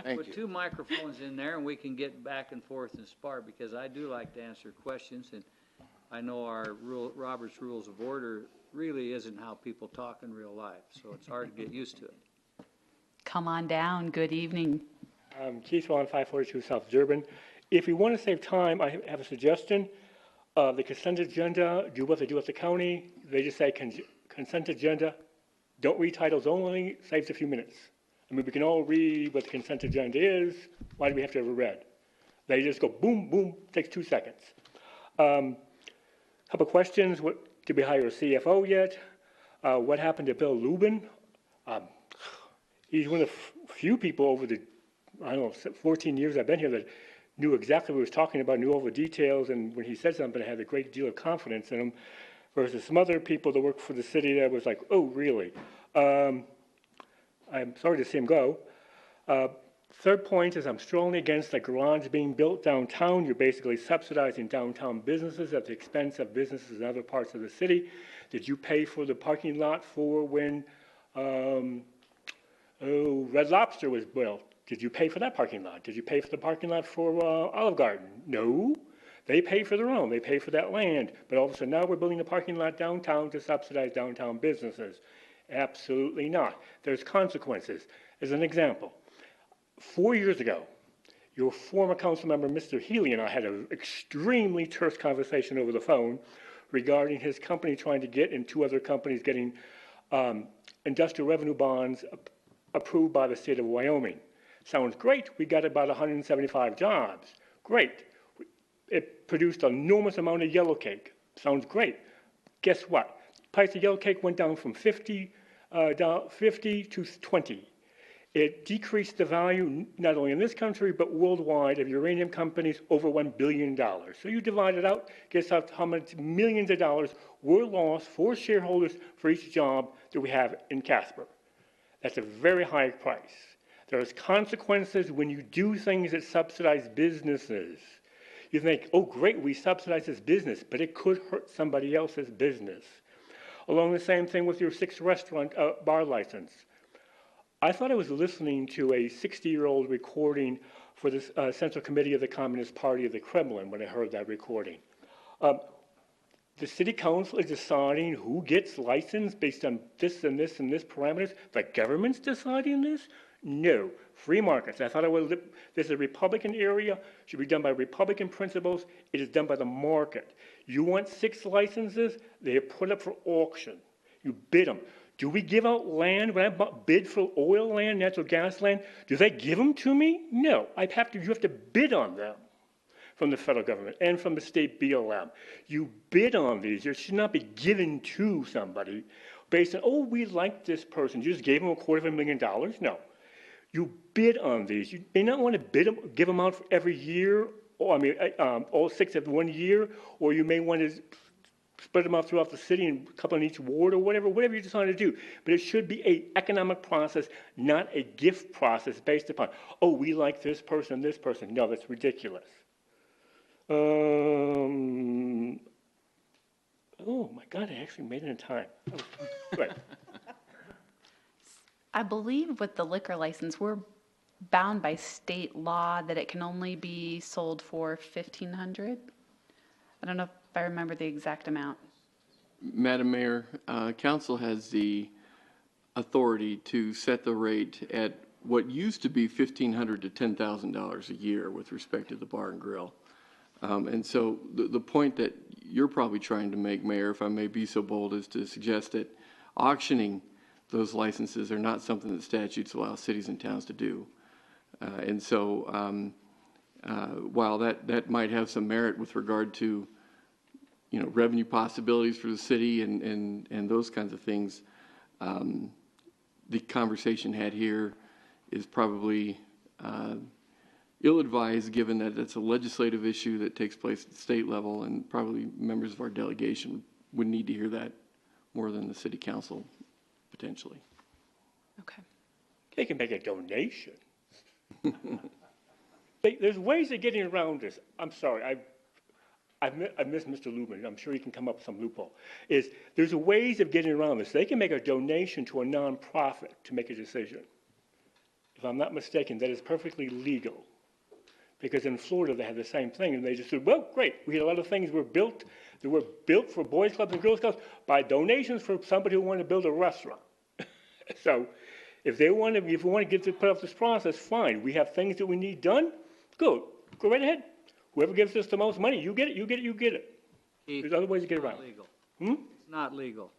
Put 2 microphones in there and we can get back and forth and spar, because I do like to answer questions, and I know our Robert's Rules of Order really isn't how people talk in real life, so it's hard to get used to it. Come on down. Good evening. Keith Vaughn, 542 South Durban. If you want to save time, I have a suggestion. The consent agenda, do what they do at the county. They just say consent agenda. Don't read titles only, saves a few minutes. I mean, we can all read what the consent agenda is. Why do we have to have it read? They just go boom, boom, takes 2 seconds. Couple questions. Did we hire a CFO yet? What happened to Bill Lubin? He's one of the few people over the, 14 years I've been here that knew exactly what he was talking about, knew all the details, and when he said something, I had a great deal of confidence in him, versus some other people that work for the city that was like, oh, really? I'm sorry to see him go. Third point is I'm strongly against the garage being built downtown. You're basically subsidizing downtown businesses at the expense of businesses in other parts of the city. Did you pay for the parking lot for when Red Lobster was built? Did you pay for that parking lot? Did you pay for the parking lot for Olive Garden? No. They pay for their own. They pay for that land. But all of a sudden now we're building a parking lot downtown to subsidize downtown businesses. Absolutely not. There's consequences. As an example, 4 years ago, your former council member, Mr. Healy, and I had an extremely terse conversation over the phone regarding his company trying to get, and 2 other companies getting industrial revenue bonds approved by the state of Wyoming. Sounds great. We got about 175 jobs. Great. It produced an enormous amount of yellow cake. Sounds great. Guess what? Price of yellow cake went down from 50 to 20. It decreased the value, not only in this country, but worldwide, of uranium companies over $1 billion. So you divide it out, guess how much millions of dollars were lost for shareholders for each job that we have in Casper. That's a very high price. There's consequences when you do things that subsidize businesses. You think, oh, great, we subsidize this business, but it could hurt somebody else's business. Along the same thing with your 6 restaurant bar license. I thought I was listening to a 60-year-old recording for the Central Committee of the Communist Party of the Kremlin when I heard that recording. The city council is deciding who gets licensed based on this and this and this parameters. The government's deciding this? No. Free markets. I thought this is a Republican area, should be done by Republican principles. It is done by the market. You want 6 licenses? They are put up for auction. You bid them. Do we give out land? When I bid for oil land, natural gas land, do they give them to me? No. You have to bid on them from the federal government and from the state BLM. You bid on these. They should not be given to somebody based on, oh, we like this person. You just gave them $250,000? No. You bid on these. You may not want to give them out for every year, or all 6 of 1 year, or you may want to spread them out throughout the city and a couple in each ward or whatever you decide to do. But it should be an economic process, not a gift process based upon, oh, we like this person, this person. No, that's ridiculous. Oh my God, I actually made it in time. Right. I believe with the liquor license, we're bound by state law that it can only be sold for $1,500. I don't know if I remember the exact amount. Madam Mayor, council has the authority to set the rate at what used to be $1,500 to $10,000 a year with respect to the bar and grill. And so the point that you're probably trying to make, Mayor, if I may be so bold, is to suggest that auctioning those licenses are not something that statutes allow cities and towns to do. And so while that might have some merit with regard to, revenue possibilities for the city and those kinds of things, the conversation had here is probably ill-advised, given that it's a legislative issue that takes place at the state level, and probably members of our delegation would need to hear that more than the city council, potentially. Okay. They can make a donation. There's ways of getting around this. I'm sorry, I missed Mr. Lubin. I'm sure he can come up with some loophole. There's ways of getting around this. They can make a donation to a nonprofit to make a decision. If I'm not mistaken, that is perfectly legal. Because in Florida, they had the same thing, and they just said, well, great, we had a lot of things that were built for boys clubs and girls clubs by donations from somebody who wanted to build a restaurant. So if we want to put up this process, fine. We have things that we need done, good, go right ahead. Whoever gives us the most money, you get it, you get it, you get it. There's other ways to get around it. Legal. It's not legal.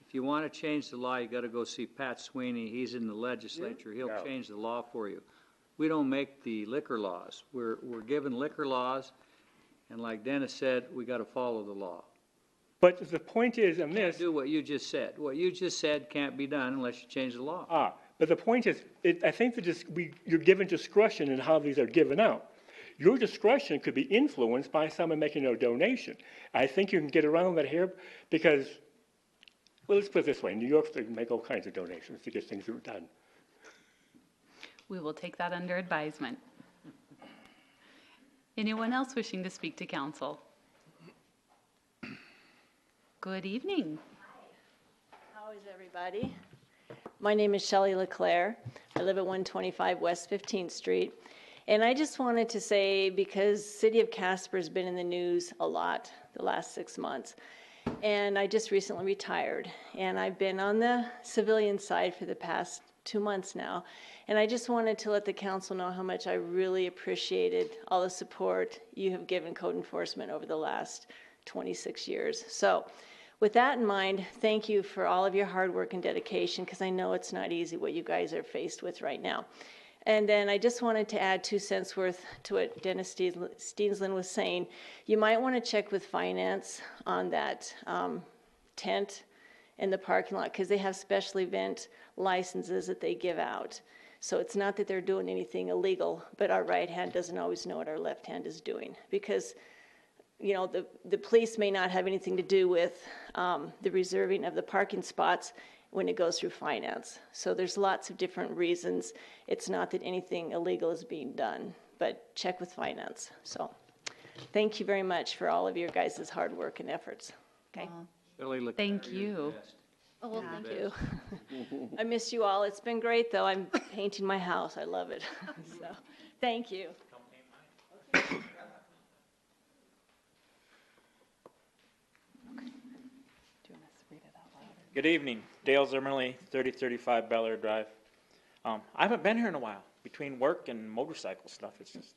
If you want to change the law, you got to go see Pat Sweeney. He's in the legislature. He'll change the law for you. We don't make the liquor laws. We're given liquor laws, and like Dennis said, we got to follow the law. But the point is, on You this, can't do what you just said. What you just said can't be done unless you change the law. but the point is, I think that you're given discretion in how these are given out. Your discretion could be influenced by someone making a donation. I think you can get around that here because, well, let's put it this way. In New York, they make all kinds of donations to get things done. We will take that under advisement. Anyone else wishing to speak to council? Good evening. How is everybody? My name is Shelley LeClaire. I live at 125 West 15th Street. And I just wanted to say, because City of Casper has been in the news a lot the last 6 months, and I just recently retired, and I've been on the civilian side for the past 2 months now, and I just wanted to let the council know how much I really appreciated all the support you have given code enforcement over the last 26 years. So with that in mind, thank you for all of your hard work and dedication, because I know it's not easy what you guys are faced with right now. And then I just wanted to add 2 cents worth to what Dennis Steensland was saying. You might want to check with finance on that tent in the parking lot, because they have special event licenses that they give out. So it's not that they're doing anything illegal, but our right hand doesn't always know what our left hand is doing, because the police may not have anything to do with the reserving of the parking spots when it goes through finance. So there's lots of different reasons. It's not that anything illegal is being done, but check with finance. So thank you very much for all of your guys' hard work and efforts. Okay. Shelley Leclerc, Thank you're the you. best. Oh, well, Yeah. thank you. I miss you all. It's been great, though. I'm painting my house. I love it. So, thank you. Good evening, Dale Zimmerly, 3035 Bel Air Drive. I haven't been here in a while, between work and motorcycle stuff, it's just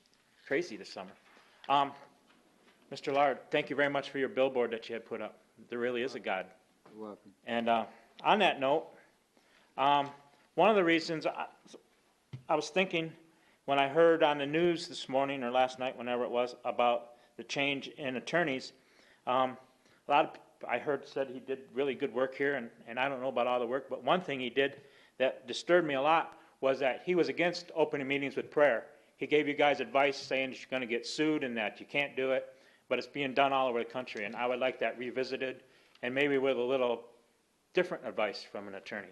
crazy this summer. Mr. Lard, thank you very much for your billboard that you had put up. There really is a God. You're welcome. And on that note, one of the reasons I was thinking when I heard on the news this morning or last night, whenever it was, about the change in attorneys, a lot of I heard said he did really good work here, and I don't know about all the work, but one thing he did that disturbed me a lot was that he was against opening meetings with prayer. He gave you guys advice saying you're going to get sued and that you can't do it, but it's being done all over the country, and I would like that revisited, and maybe with a little different advice from an attorney.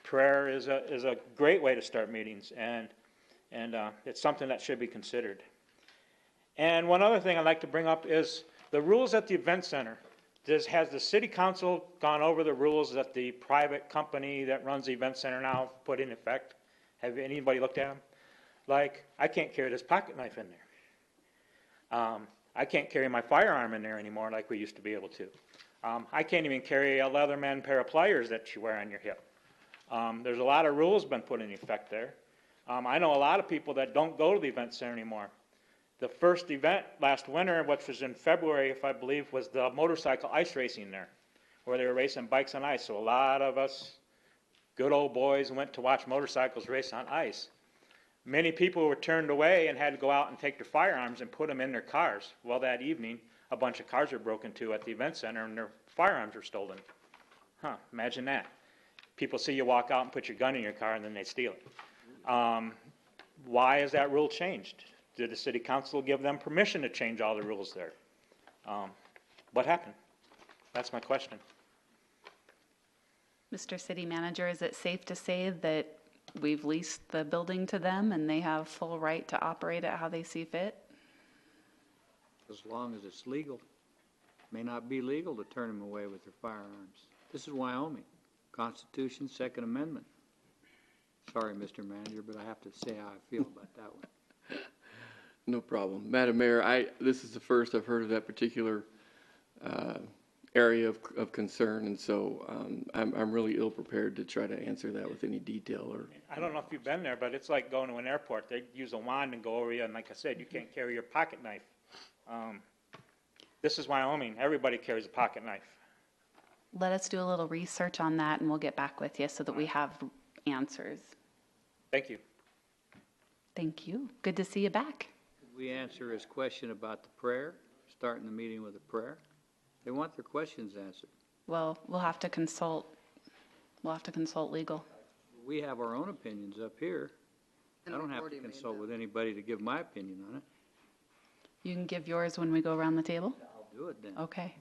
Prayer is a great way to start meetings, and it's something that should be considered. And one other thing I'd like to bring up is the rules at the event center. Has the city council gone over the rules that the private company that runs the event center now put in effect? Have anybody looked at them? Like, I can't carry this pocket knife in there. I can't carry my firearm in there anymore like we used to be able to. I can't even carry a Leatherman pair of pliers that you wear on your hip. There's a lot of rules been put in effect there. I know a lot of people that don't go to the event center anymore. The first event last winter, which was in February, if I believe, was the motorcycle ice racing there, where they were racing bikes on ice. So a lot of us good old boys went to watch motorcycles race on ice. Many people were turned away and had to go out and take their firearms and put them in their cars. Well, that evening, a bunch of cars were broken into at the event center and their firearms were stolen. Imagine that. People see you walk out and put your gun in your car and then they steal it. Why is that rule changed? Did the city council give them permission to change all the rules there? What happened? That's my question. Mr. City Manager, is it safe to say that we've leased the building to them and they have full right to operate it how they see fit? As long as it's legal. May not be legal to turn them away with their firearms. This is Wyoming. Constitution, Second Amendment. Sorry, Mr. Manager, but I have to say how I feel about that one. No problem. Madam Mayor, this is the first I've heard of that particular area of concern, and so I'm really ill-prepared to try to answer that with any detail. Or I don't know if you've been there, but it's like going to an airport. They use a wand and go over you, and like I said, you can't carry your pocket knife. This is Wyoming. Everybody carries a pocket knife. Let us do a little research on that and we'll get back with you so that we have answers. Thank you. Thank you. Good to see you back. We answer his question about the prayer, starting the meeting with a prayer. They want their questions answered. Well, we'll have to consult legal. We have our own opinions up here. I don't have to consult with anybody to give my opinion on it. You can give yours when we go around the table? I'll do it then. Okay.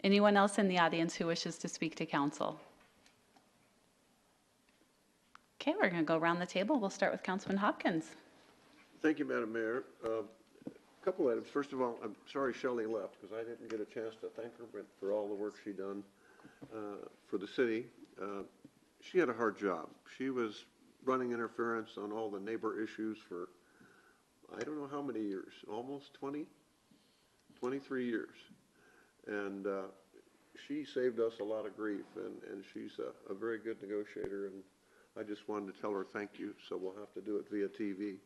Anyone else in the audience who wishes to speak to council? Okay, we're going to go around the table. We'll start with Councilman Hopkins. Thank you, Madam Mayor. A couple items. First of all, I'm sorry Shelley left because I didn't get a chance to thank her for all the work she done for the city. She had a hard job. She was running interference on all the neighbor issues for I don't know how many years, almost 20, 23 years. And she saved us a lot of grief, and she's a very good negotiator, and I just wanted to tell her thank you, so we'll have to do it via TV.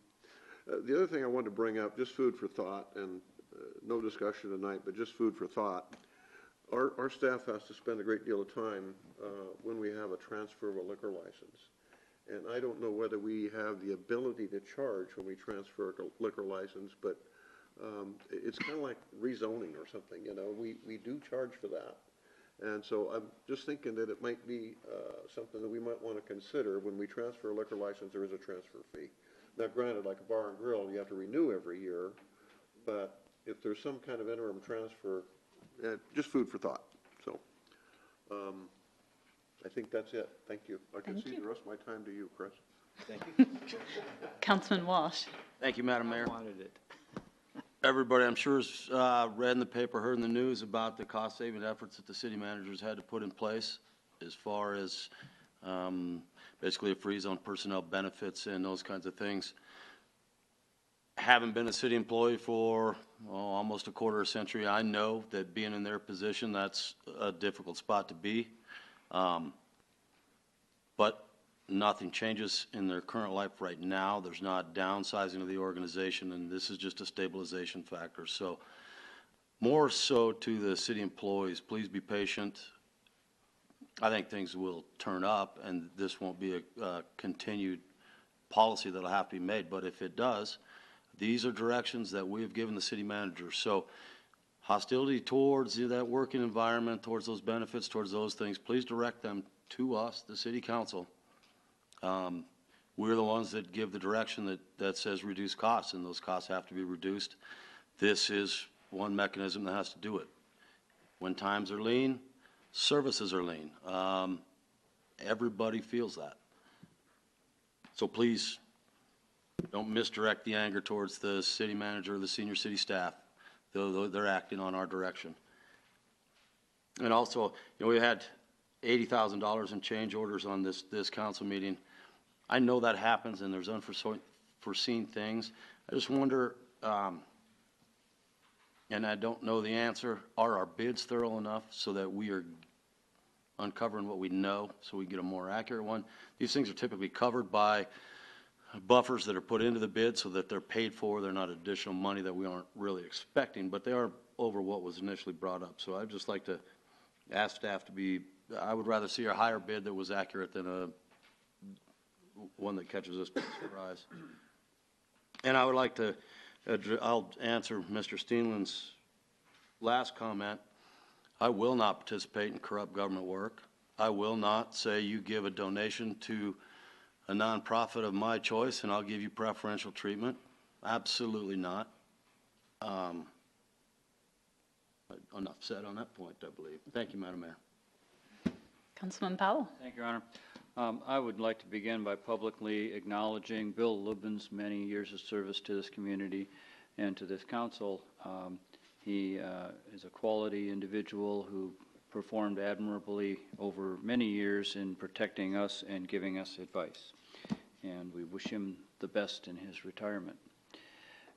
The other thing I wanted to bring up, just food for thought, and no discussion tonight, but just food for thought. Our staff has to spend a great deal of time when we have a transfer of a liquor license. And I don't know whether we have the ability to charge when we transfer a liquor license, but it's kind of like rezoning or something, you know. We do charge for that. And so I'm just thinking that it might be something that we might want to consider when we transfer a liquor license. There is a transfer fee. Now, granted, like a bar and grill, you have to renew every year, but if there's some kind of interim transfer, just food for thought. So I think that's it. Thank you. I can see the rest of my time to you, Chris. Thank you. Councilman Walsh. Thank you, Madam Mayor. I wanted it. everybody, I'm sure, has read in the paper, heard in the news about the cost-saving efforts that the city managers had to put in place as far as basically a freeze on personnel benefits and those kinds of things. Having been a city employee for almost a quarter of a century, I know that being in their position, that's a difficult spot to be. But nothing changes in their current life right now. There's not downsizing of the organization, and this is just a stabilization factor. So more so to the city employees, please be patient. I think things will turn up, and this won't be a continued policy that'll have to be made. But if it does, these are directions that we have given the city manager. So hostility towards that working environment, towards those benefits, towards those things, please direct them to us, the city council. We're the ones that give the direction that says reduce costs, and those costs have to be reduced. This is one mechanism that has to do it. When times are lean, services are lean. Everybody feels that. So please don't misdirect the anger towards the city manager or the senior city staff. They're acting on our direction. And also, we had $80,000 in change orders on this council meeting. I know that happens and there's unforeseen things. I just wonder, and I don't know the answer, are our bids thorough enough so that we are uncovering what we know so we get a more accurate one? These things are typically covered by buffers that are put into the bid so that they're paid for. They're not additional money that we aren't really expecting, but they are over what was initially brought up. So I'd just like to ask staff to be, I would rather see a higher bid that was accurate than one that catches us by surprise. And I would like to, I'll answer Mr. Steenland's last comment. I will not participate in corrupt government work. I will not say you give a donation to a nonprofit of my choice and I'll give you preferential treatment. Absolutely not. Enough said on that point, I believe. Thank you, Madam Mayor. Councilman Powell. Thank you, Your Honor. I would like to begin by publicly acknowledging Bill Lubin's many years of service to this community and to this council. He is a quality individual who performed admirably over many years in protecting us and giving us advice. And we wish him the best in his retirement.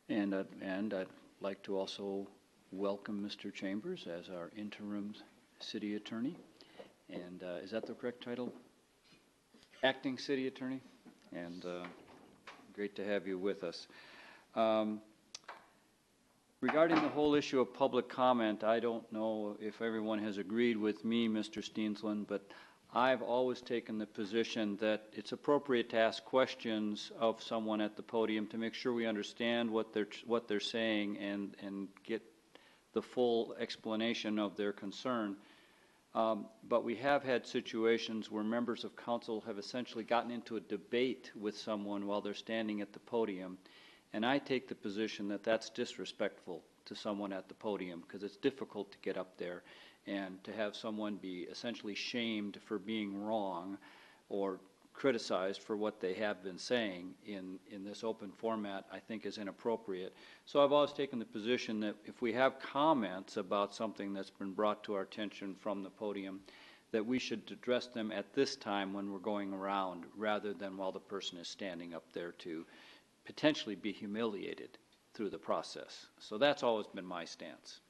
And I'd like to also welcome Mr. Chambers as our interim city attorney. And is that the correct title? Acting city attorney. And great to have you with us. Regarding the whole issue of public comment, I don't know if everyone has agreed with me, Mr. Steensland, but I've always taken the position that it's appropriate to ask questions of someone at the podium to make sure we understand what they're saying and get the full explanation of their concern. But we have had situations where members of council have essentially gotten into a debate with someone while they're standing at the podium. And I take the position that that's disrespectful to someone at the podium because it's difficult to get up there and to have someone be essentially shamed for being wrong or criticized for what they have been saying in this open format, I think is inappropriate. So I've always taken the position that if we have comments about something that's been brought to our attention from the podium, that we should address them at this time when we're going around rather than while the person is standing up there to potentially be humiliated through the process. So that's always been my stance.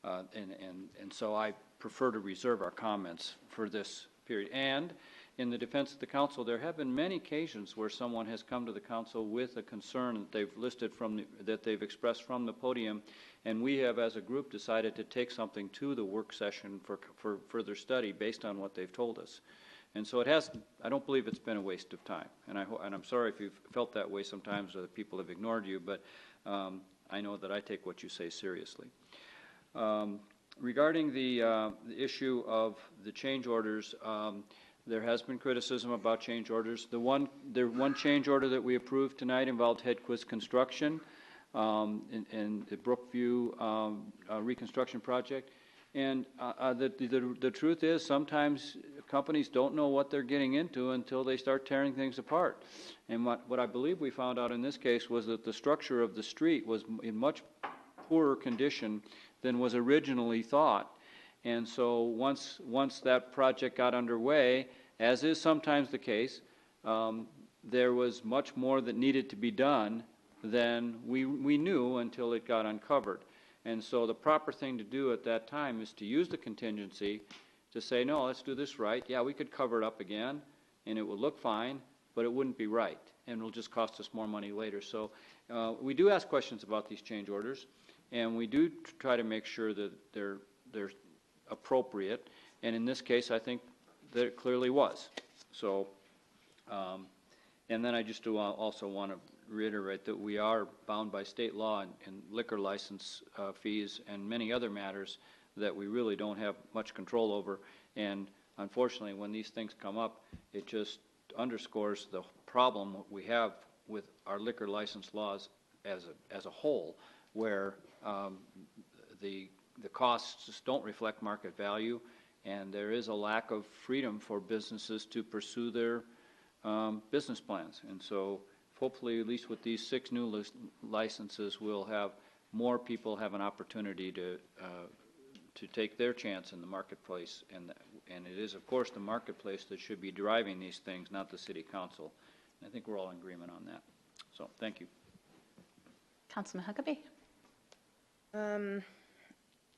And so I prefer to reserve our comments for this period. And in the defense of the council, there have been many occasions where someone has come to the council with a concern that they've listed that they've expressed from the podium, and we have as a group decided to take something to the work session for further study based on what they've told us. And so I don't believe it's been a waste of time. And I'm sorry if you've felt that way sometimes or that people have ignored you, but I know that I take what you say seriously. Regarding the issue of the change orders, there has been criticism about change orders. The one change order that we approved tonight involved Hedquist Construction and the Brookview reconstruction project. And the truth is sometimes companies don't know what they're getting into until they start tearing things apart. And what I believe we found out in this case was that the structure of the street was in much poorer condition than was originally thought. And so once that project got underway, as is sometimes the case, there was much more that needed to be done than we knew until it got uncovered. And so the proper thing to do at that time is to use the contingency to say, no, let's do this right. Yeah, we could cover it up again, and it would look fine, but it wouldn't be right, and it'll just cost us more money later. So we do ask questions about these change orders, and we do try to make sure that they're appropriate. And in this case, I think that it clearly was. So, and then I just do also want to reiterate that we are bound by state law and liquor license fees and many other matters that we really don't have much control over. And unfortunately, when these things come up, it just underscores the problem we have with our liquor license laws as a whole, where the costs just don't reflect market value, and there is a lack of freedom for businesses to pursue their business plans. And so hopefully, at least with these 6 new licenses, we'll have more people have an opportunity to take their chance in the marketplace. And it is, of course, the marketplace that should be driving these things, not the city council. And I think we're all in agreement on that. So thank you. Councilman Huckabee.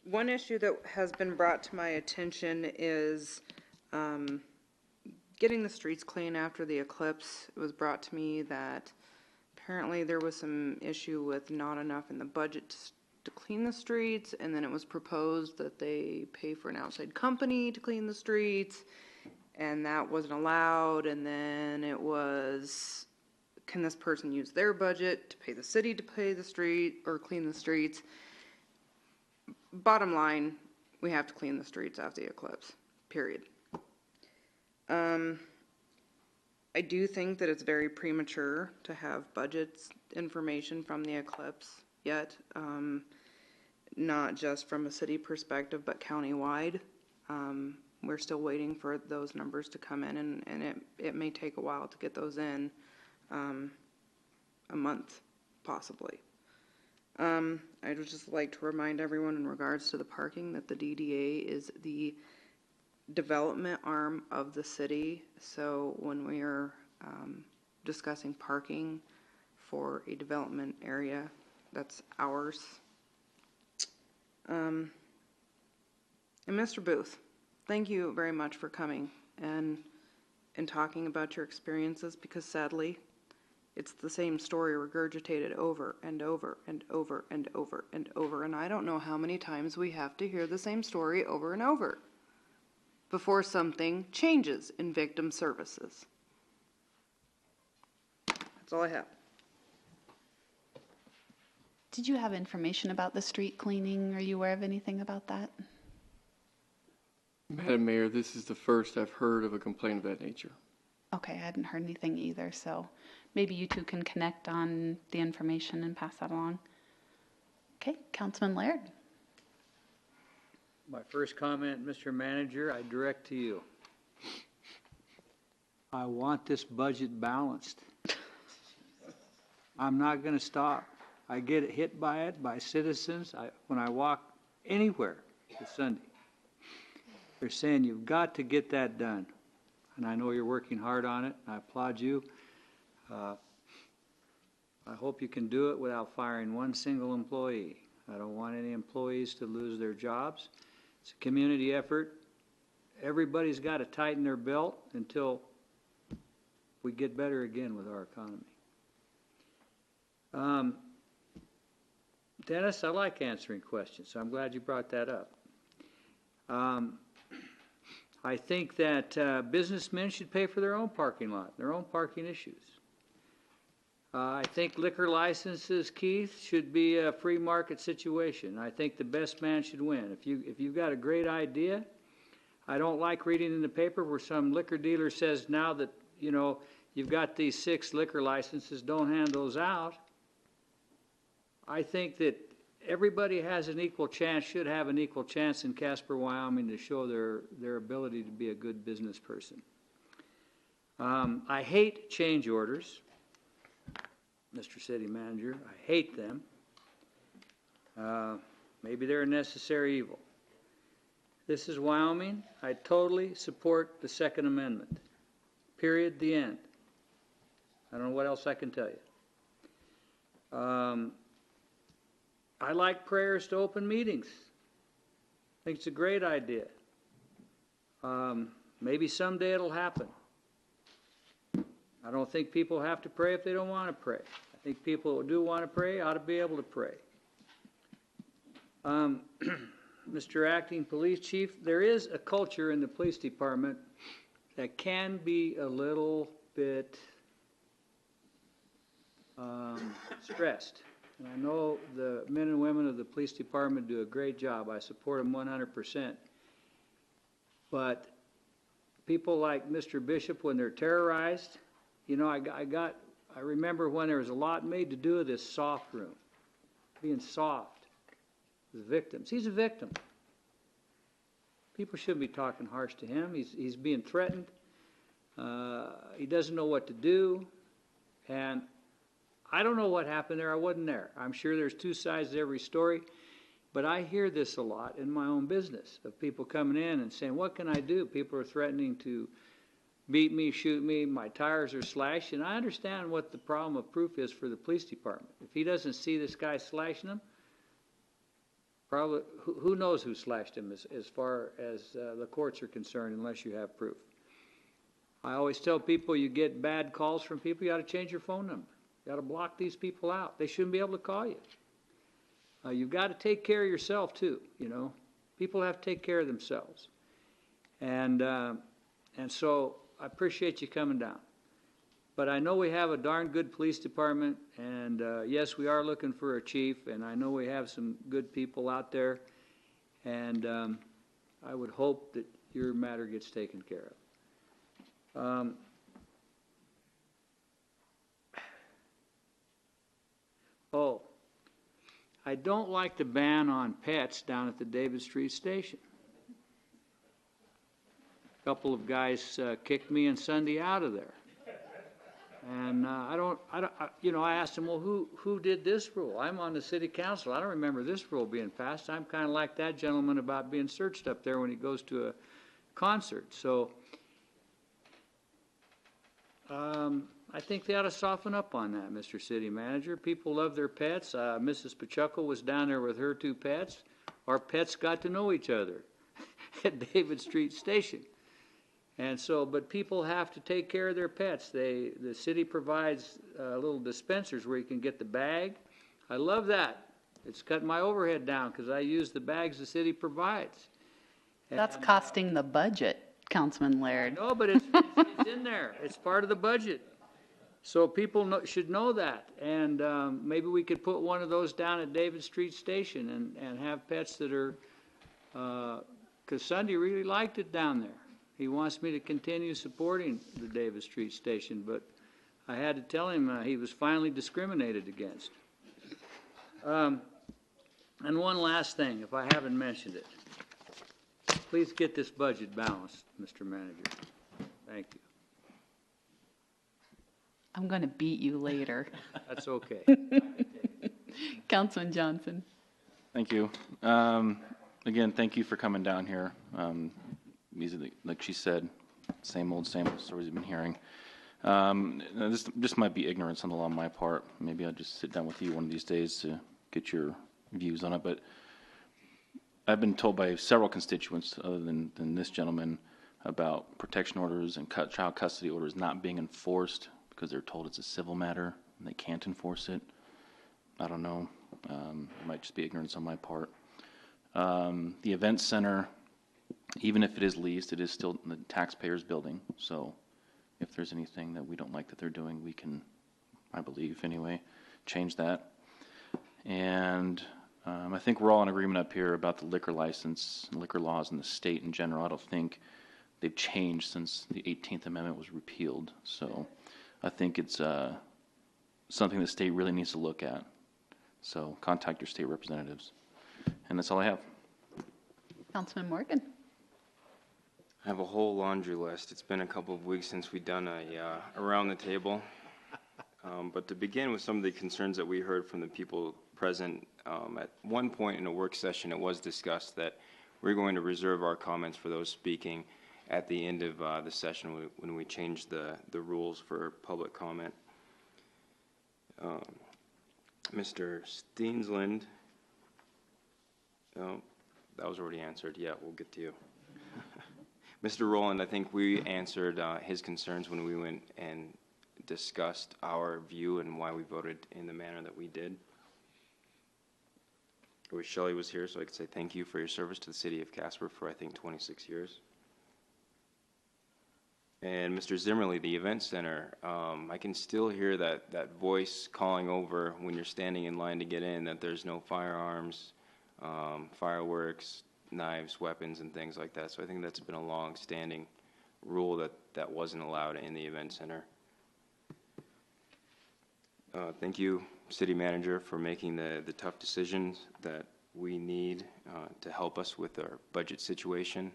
One issue that has been brought to my attention is getting the streets clean after the eclipse. It was brought to me that apparently there was some issue with not enough in the budget to clean the streets, and then it was proposed that they pay for an outside company to clean the streets, and that wasn't allowed. And then it was, can this person use their budget to pay the city to pay the street or clean the streets? Bottom line, we have to clean the streets after the eclipse, period. I do think that it's very premature to have budgets information from the eclipse yet, not just from a city perspective, but countywide. We're still waiting for those numbers to come in, and it may take a while to get those in, a month possibly. I would just like to remind everyone in regards to the parking that the DDA is the development arm of the city. So when we are discussing parking for a development area, that's ours. And Mr. Booth, thank you very much for coming and talking about your experiences, because sadly, it's the same story regurgitated over and over and over and over and over. And I don't know how many times we have to hear the same story over and over before something changes in victim services. That's all I have. Did you have information about the street cleaning? Are you aware of anything about that? Madam Mayor, this is the first I've heard of a complaint of that nature. Okay, I hadn't heard anything either, so maybe you two can connect on the information and pass that along. Okay, Councilman Laird. My first comment, Mr. Manager, I direct to you. I want this budget balanced. I'm not going to stop. I get hit by it, by citizens, when I walk anywhere this Sunday. They're saying you've got to get that done. And I know you're working hard on it, and I applaud you. I hope you can do it without firing one single employee. I don't want any employees to lose their jobs. It's a community effort. Everybody's got to tighten their belt until we get better again with our economy. Dennis, I like answering questions, so I'm glad you brought that up. I think that businessmen should pay for their own parking lot, their own parking issues. I think liquor licenses, Keith, should be a free market situation. I think the best man should win. If you've got a great idea, I don't like reading in the paper where some liquor dealer says now that, you know, you've got these 6 liquor licenses, don't hand those out. I think that everybody has an equal chance, should have an equal chance in Casper, Wyoming to show their ability to be a good business person. I hate change orders, Mr. City Manager. I hate them. Maybe they're a necessary evil. This is Wyoming. I totally support the Second Amendment. Period, the end. I don't know what else I can tell you. I like prayers to open meetings. I think it's a great idea. Maybe someday it'll happen. I don't think people have to pray if they don't want to pray. I think people who do want to pray ought to be able to pray. Mr. Acting Police Chief, there is a culture in the police department that can be a little bit stressed. And I know the men and women of the police department do a great job. I support them 100%. But people like Mr. Bishop, when they're terrorized, you know, I remember when there was a lot made to do with this soft room, being soft with victims. He's a victim. People shouldn't be talking harsh to him. He's being threatened. He doesn't know what to do. And I don't know what happened there. I wasn't there. I'm sure there's two sides to every story. But I hear this a lot in my own business of people coming in and saying, what can I do? People are threatening to beat me, shoot me, my tires are slashed. And I understand what the problem of proof is for the police department. If he doesn't see this guy slashing them, probably, who knows who slashed him as far as the courts are concerned, unless you have proof. I always tell people, you get bad calls from people, you ought to change your phone number. You ought to block these people out. They shouldn't be able to call you. You've got to take care of yourself too, you know. People have to take care of themselves. And so I appreciate you coming down. But I know we have a darn good police department, and yes, we are looking for a chief, and I know we have some good people out there, and I would hope that your matter gets taken care of. I don't like the ban on pets down at the David Street Station. A couple of guys kicked me and Sunday out of there. And I asked them, well, who did this rule? I'm on the city council. I don't remember this rule being passed. I'm kind of like that gentleman about being searched up there when he goes to a concert. So I think they ought to soften up on that, Mr. City Manager. People love their pets. Mrs. Pachuco was down there with her two pets. Our pets got to know each other at David Street Station. And so, but people have to take care of their pets. The city provides little dispensers where you can get the bag. I love that. It's cutting my overhead down because I use the bags the city provides. That's costing the budget, Councilman Laird. No, but it's in there. It's part of the budget. So people should know that. And maybe we could put one of those down at David Street Station and have pets that are, because Sunday really liked it down there. He wants me to continue supporting the David Street Station, but I had to tell him he was finally discriminated against. And one last thing, if I haven't mentioned it. Please get this budget balanced, Mr. Manager. Thank you. I'm going to beat you later. That's okay. Councilman Johnson. Thank you. Again, thank you for coming down here. These are, like she said, same old stories we've been hearing. This might be ignorance on the law on my part. Maybe I'll just sit down with you one of these days to get your views on it. But I've been told by several constituents, other than this gentleman, about protection orders and child custody orders not being enforced because they're told it's a civil matter and they can't enforce it. I don't know. It might just be ignorance on my part. The event center, even if it is leased, it is still the taxpayer's building. So if there's anything that we don't like that they're doing, we can, I believe anyway, change that. And I think we're all in agreement up here about the liquor license, liquor laws in the state in general. I don't think they've changed since the 18th Amendment was repealed. So I think it's something the state really needs to look at. So contact your state representatives. And that's all I have. Councilman Morgan. I have a whole laundry list. It's been a couple of weeks since we've done a around the table. But to begin with some of the concerns that we heard from the people present At one point in a work session, it was discussed that we're going to reserve our comments for those speaking at the end of the session when we change the rules for public comment. Mr. Steensland, oh, that was already answered. Yeah, we'll get to you. Mr. Rowland, I think we answered his concerns when we went and discussed our view and why we voted in the manner that we did. I wish Shelley was here so I could say thank you for your service to the city of Casper for, I think, 26 years. And Mr. Zimmerly, the event center, I can still hear that voice calling over when you're standing in line to get in that there's no firearms, fireworks, knives, weapons, and things like that. So I think that's been a long-standing rule that wasn't allowed in the event center. Thank you, City Manager, for making the tough decisions that we need to help us with our budget situation.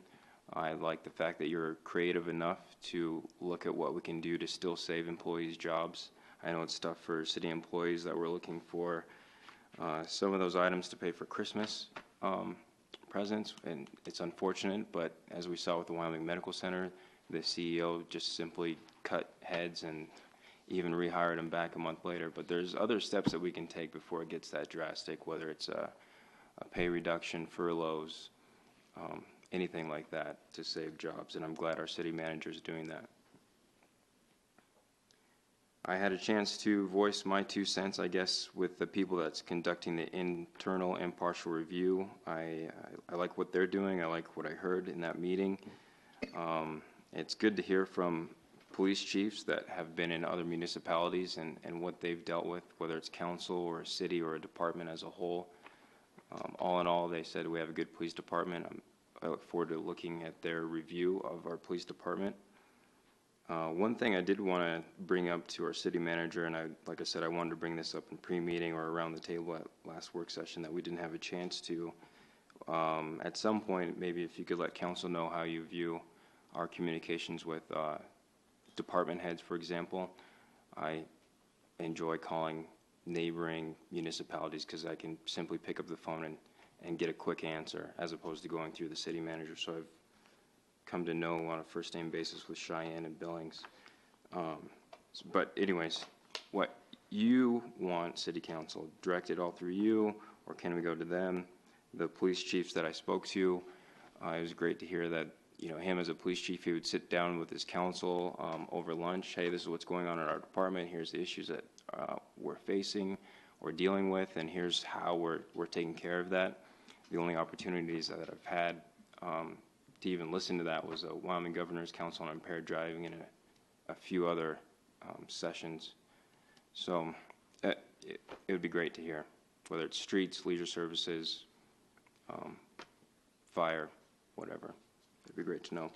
I like the fact that you're creative enough to look at what we can do to still save employees' jobs. I know it's tough for city employees that we're looking for some of those items to pay for Christmas presents, and it's unfortunate, but as we saw with the Wyoming Medical Center, the CEO just simply cut heads and even rehired them back a month later. But there's other steps that we can take before it gets that drastic, whether it's a pay reduction, furloughs, anything like that to save jobs, and I'm glad our city manager is doing that. I had a chance to voice my 2 cents, I guess, with the people that's conducting the internal impartial review. I like what they're doing. I like what I heard in that meeting. It's good to hear from police chiefs that have been in other municipalities and what they've dealt with, whether it's council or a city or a department as a whole. All in all, they said we have a good police department. I look forward to looking at their review of our police department. One thing I did want to bring up to our city manager, and like I said, I wanted to bring this up in pre-meeting or around the table at last work session that we didn't have a chance to. At some point, maybe if you could let council know how you view our communications with department heads, for example. I enjoy calling neighboring municipalities because I can simply pick up the phone and get a quick answer as opposed to going through the city manager. So I've come to know on a first name basis with Cheyenne and Billings. But anyways, what you want, city council, direct it all through you, or can we go to them? The police chiefs that I spoke to, it was great to hear that, you know, him as a police chief, he would sit down with his council over lunch. Hey, this is what's going on in our department. Here's the issues that we're facing or dealing with, and here's how we're taking care of that. The only opportunities that I've had to even listen to that was a Wyoming Governor's Council on Impaired Driving and a few other sessions. So it would be great to hear, whether it's streets, leisure services, fire, whatever. It'd be great to know.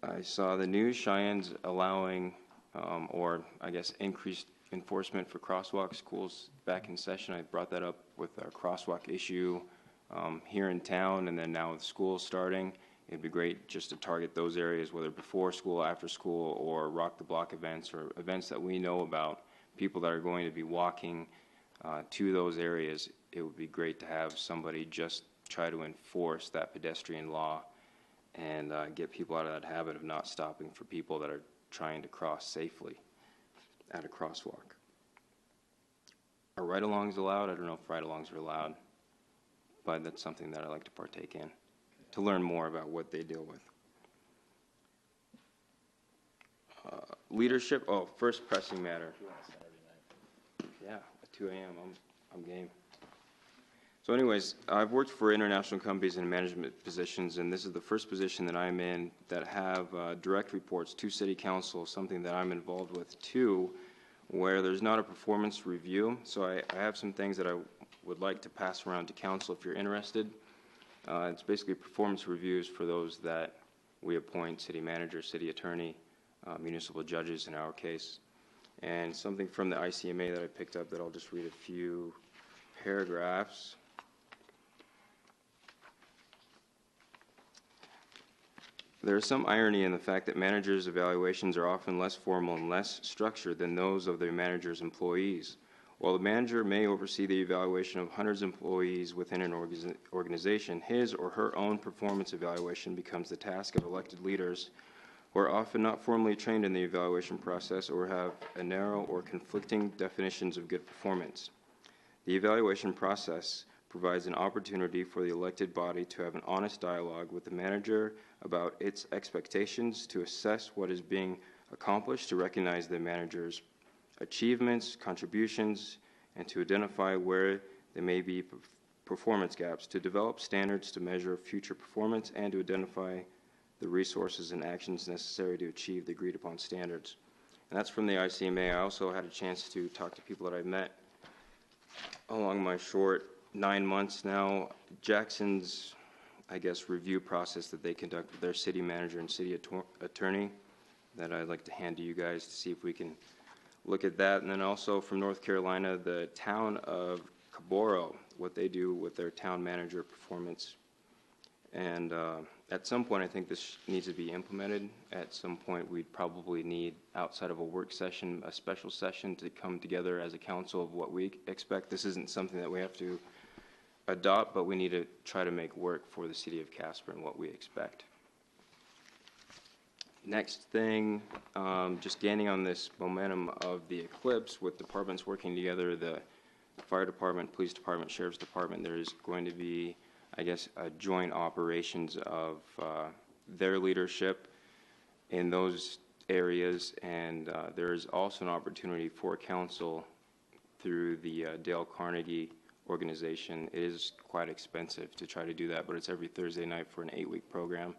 I saw the news, Cheyenne's allowing, or I guess increased enforcement for crosswalk schools back in session. I brought that up with our crosswalk issue here in town, and then now with schools starting. It'd be great just to target those areas, whether before school, after school, or rock the block events, or events that we know about, people that are going to be walking to those areas. It would be great to have somebody just try to enforce that pedestrian law and get people out of that habit of not stopping for people that are trying to cross safely at a crosswalk. Are ride-alongs allowed? I don't know if ride-alongs are allowed, but that's something that I like to partake in, to learn more about what they deal with. Leadership, first pressing matter. Yeah, at 2 a.m., I'm game. So anyways, I've worked for international companies in management positions, and this is the first position that I'm in that have direct reports to City Council, something that I'm involved with too, where there's not a performance review. So I have some things that I would like to pass around to Council if you're interested. It's basically performance reviews for those that we appoint, city manager, city attorney, municipal judges in our case. And something from the ICMA that I picked up that I'll just read a few paragraphs. There is some irony in the fact that managers' evaluations are often less formal and less structured than those of their manager's employees. While the manager may oversee the evaluation of hundreds of employees within an organization, his or her own performance evaluation becomes the task of elected leaders who are often not formally trained in the evaluation process or have a narrow or conflicting definitions of good performance. The evaluation process provides an opportunity for the elected body to have an honest dialogue with the manager about its expectations, to assess what is being accomplished, to recognize the manager's achievements, contributions, and to identify where there may be performance gaps, to develop standards to measure future performance, and to identify the resources and actions necessary to achieve the agreed upon standards. And that's from the ICMA. I also had a chance to talk to people that I've met along my short 9 months now. Jackson's, I guess, review process that they conduct with their city manager and city attorney that I'd like to hand to you guys to see if we can look at that. And then also from North Carolina, the town of Caboro, what they do with their town manager performance. And at some point, I think this needs to be implemented. At some point, we'd probably need, outside of a work session, a special session to come together as a council of what we expect. This isn't something that we have to adopt, but we need to try to make work for the city of Casper and what we expect. Next thing, just gaining on this momentum of the eclipse with departments working together, the fire department, police department, sheriff's department, there is going to be, I guess, a joint operations of their leadership in those areas, and there is also an opportunity for council through the Dale Carnegie organization. It is quite expensive to try to do that, but it's every Thursday night for an 8-week program.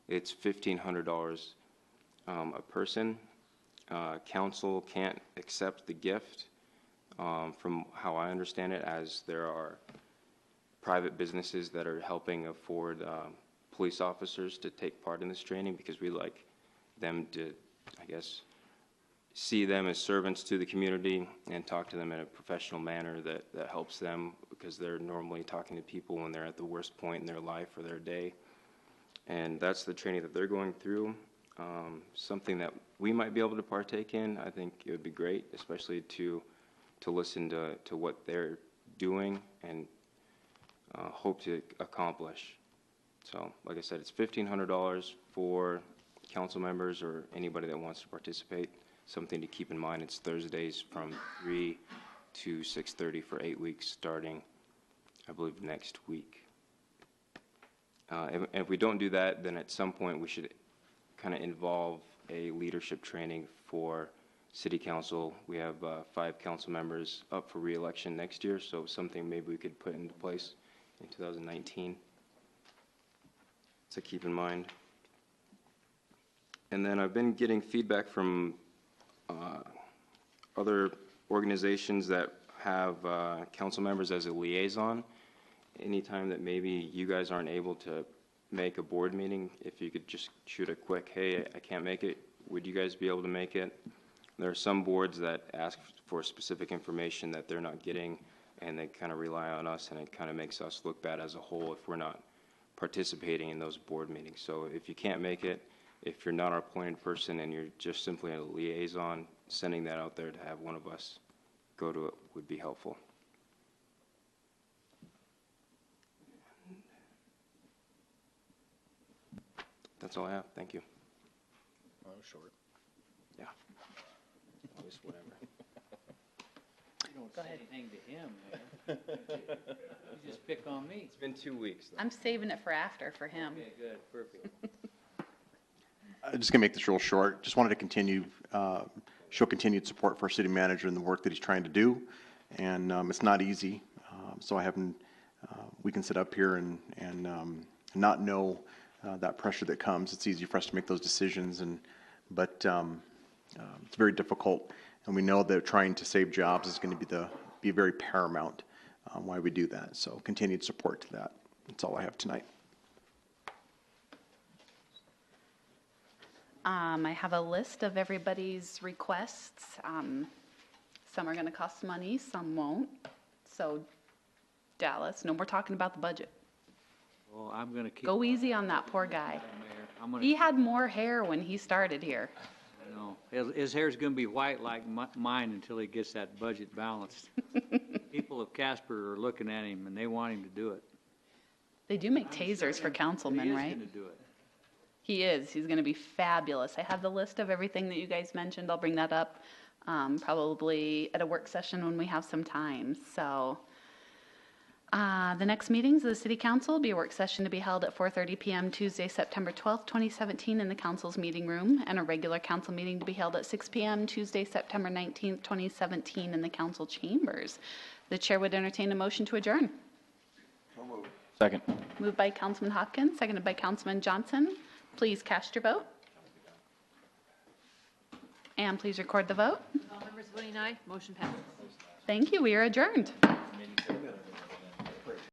It's $1,500 a person. Council can't accept the gift, from how I understand it, as there are private businesses that are helping afford police officers to take part in this training, because we like them to, I guess, see them as servants to the community and talk to them in a professional manner that helps them, because they're normally talking to people when they're at the worst point in their life or their day. And that's the training that they're going through. Something that we might be able to partake in. I think it would be great, especially to listen to what they're doing and hope to accomplish. So, like I said, it's $1,500 for council members or anybody that wants to participate. Something to keep in mind, it's Thursdays from 3 to 6:30 for 8 weeks, starting, I believe, next week. If we don't do that, then at some point we should kind of involve a leadership training for city council. We have 5 council members up for re-election next year, so something maybe we could put into place in 2019 to keep in mind. And then I've been getting feedback from other organizations that have council members as a liaison. Anytime that maybe you guys aren't able to make a board meeting, if you could just shoot a quick, hey, I can't make it, would you guys be able to make it? There are some boards that ask for specific information that they're not getting, and they kind of rely on us, and it kind of makes us look bad as a whole if we're not participating in those board meetings. So if you can't make it, if you're not our appointed person and you're just simply a liaison, sending that out there to have one of us go to it would be helpful. That's all I have. Thank you. Oh, short. Yeah. Just whatever. You don't say anything to him, man. You just pick on me. It's been 2 weeks, though. I'm saving it for after for him. Okay, good, perfect. I'm just going to make this real short. Just wanted to continue, show continued support for our city manager and the work that he's trying to do. And it's not easy. So I haven't, we can sit up here and not know that pressure that comes. It's easy for us to make those decisions, but it's very difficult. And we know that trying to save jobs is going to be very paramount why we do that. So continued support to that. That's all I have tonight. I have a list of everybody's requests. Some are going to cost money, some won't. So, Dallas, no more talking about the budget. Well, I'm going to keep. Go easy on that poor guy. Mayor. He had more hair when he started here. I know. His hair's gonna be white like mine until he gets that budget balanced. People of Casper are looking at him and they want him to do it. They do make tasers for councilmen, He is right? gonna do it. He is. He's going to be fabulous. I have the list of everything that you guys mentioned. I'll bring that up probably at a work session when we have some time. So the next meetings of the City Council will be a work session to be held at 4:30 p.m. Tuesday, September 12th, 2017 in the Council's meeting room, and a regular council meeting to be held at 6 p.m. Tuesday, September 19th, 2017 in the Council chambers. The chair would entertain a motion to adjourn. Second. Moved by Councilman Hopkins, seconded by Councilman Johnson. Please cast your vote. And please record the vote. All members voting aye, motion passes. Thank you. We are adjourned. Meeting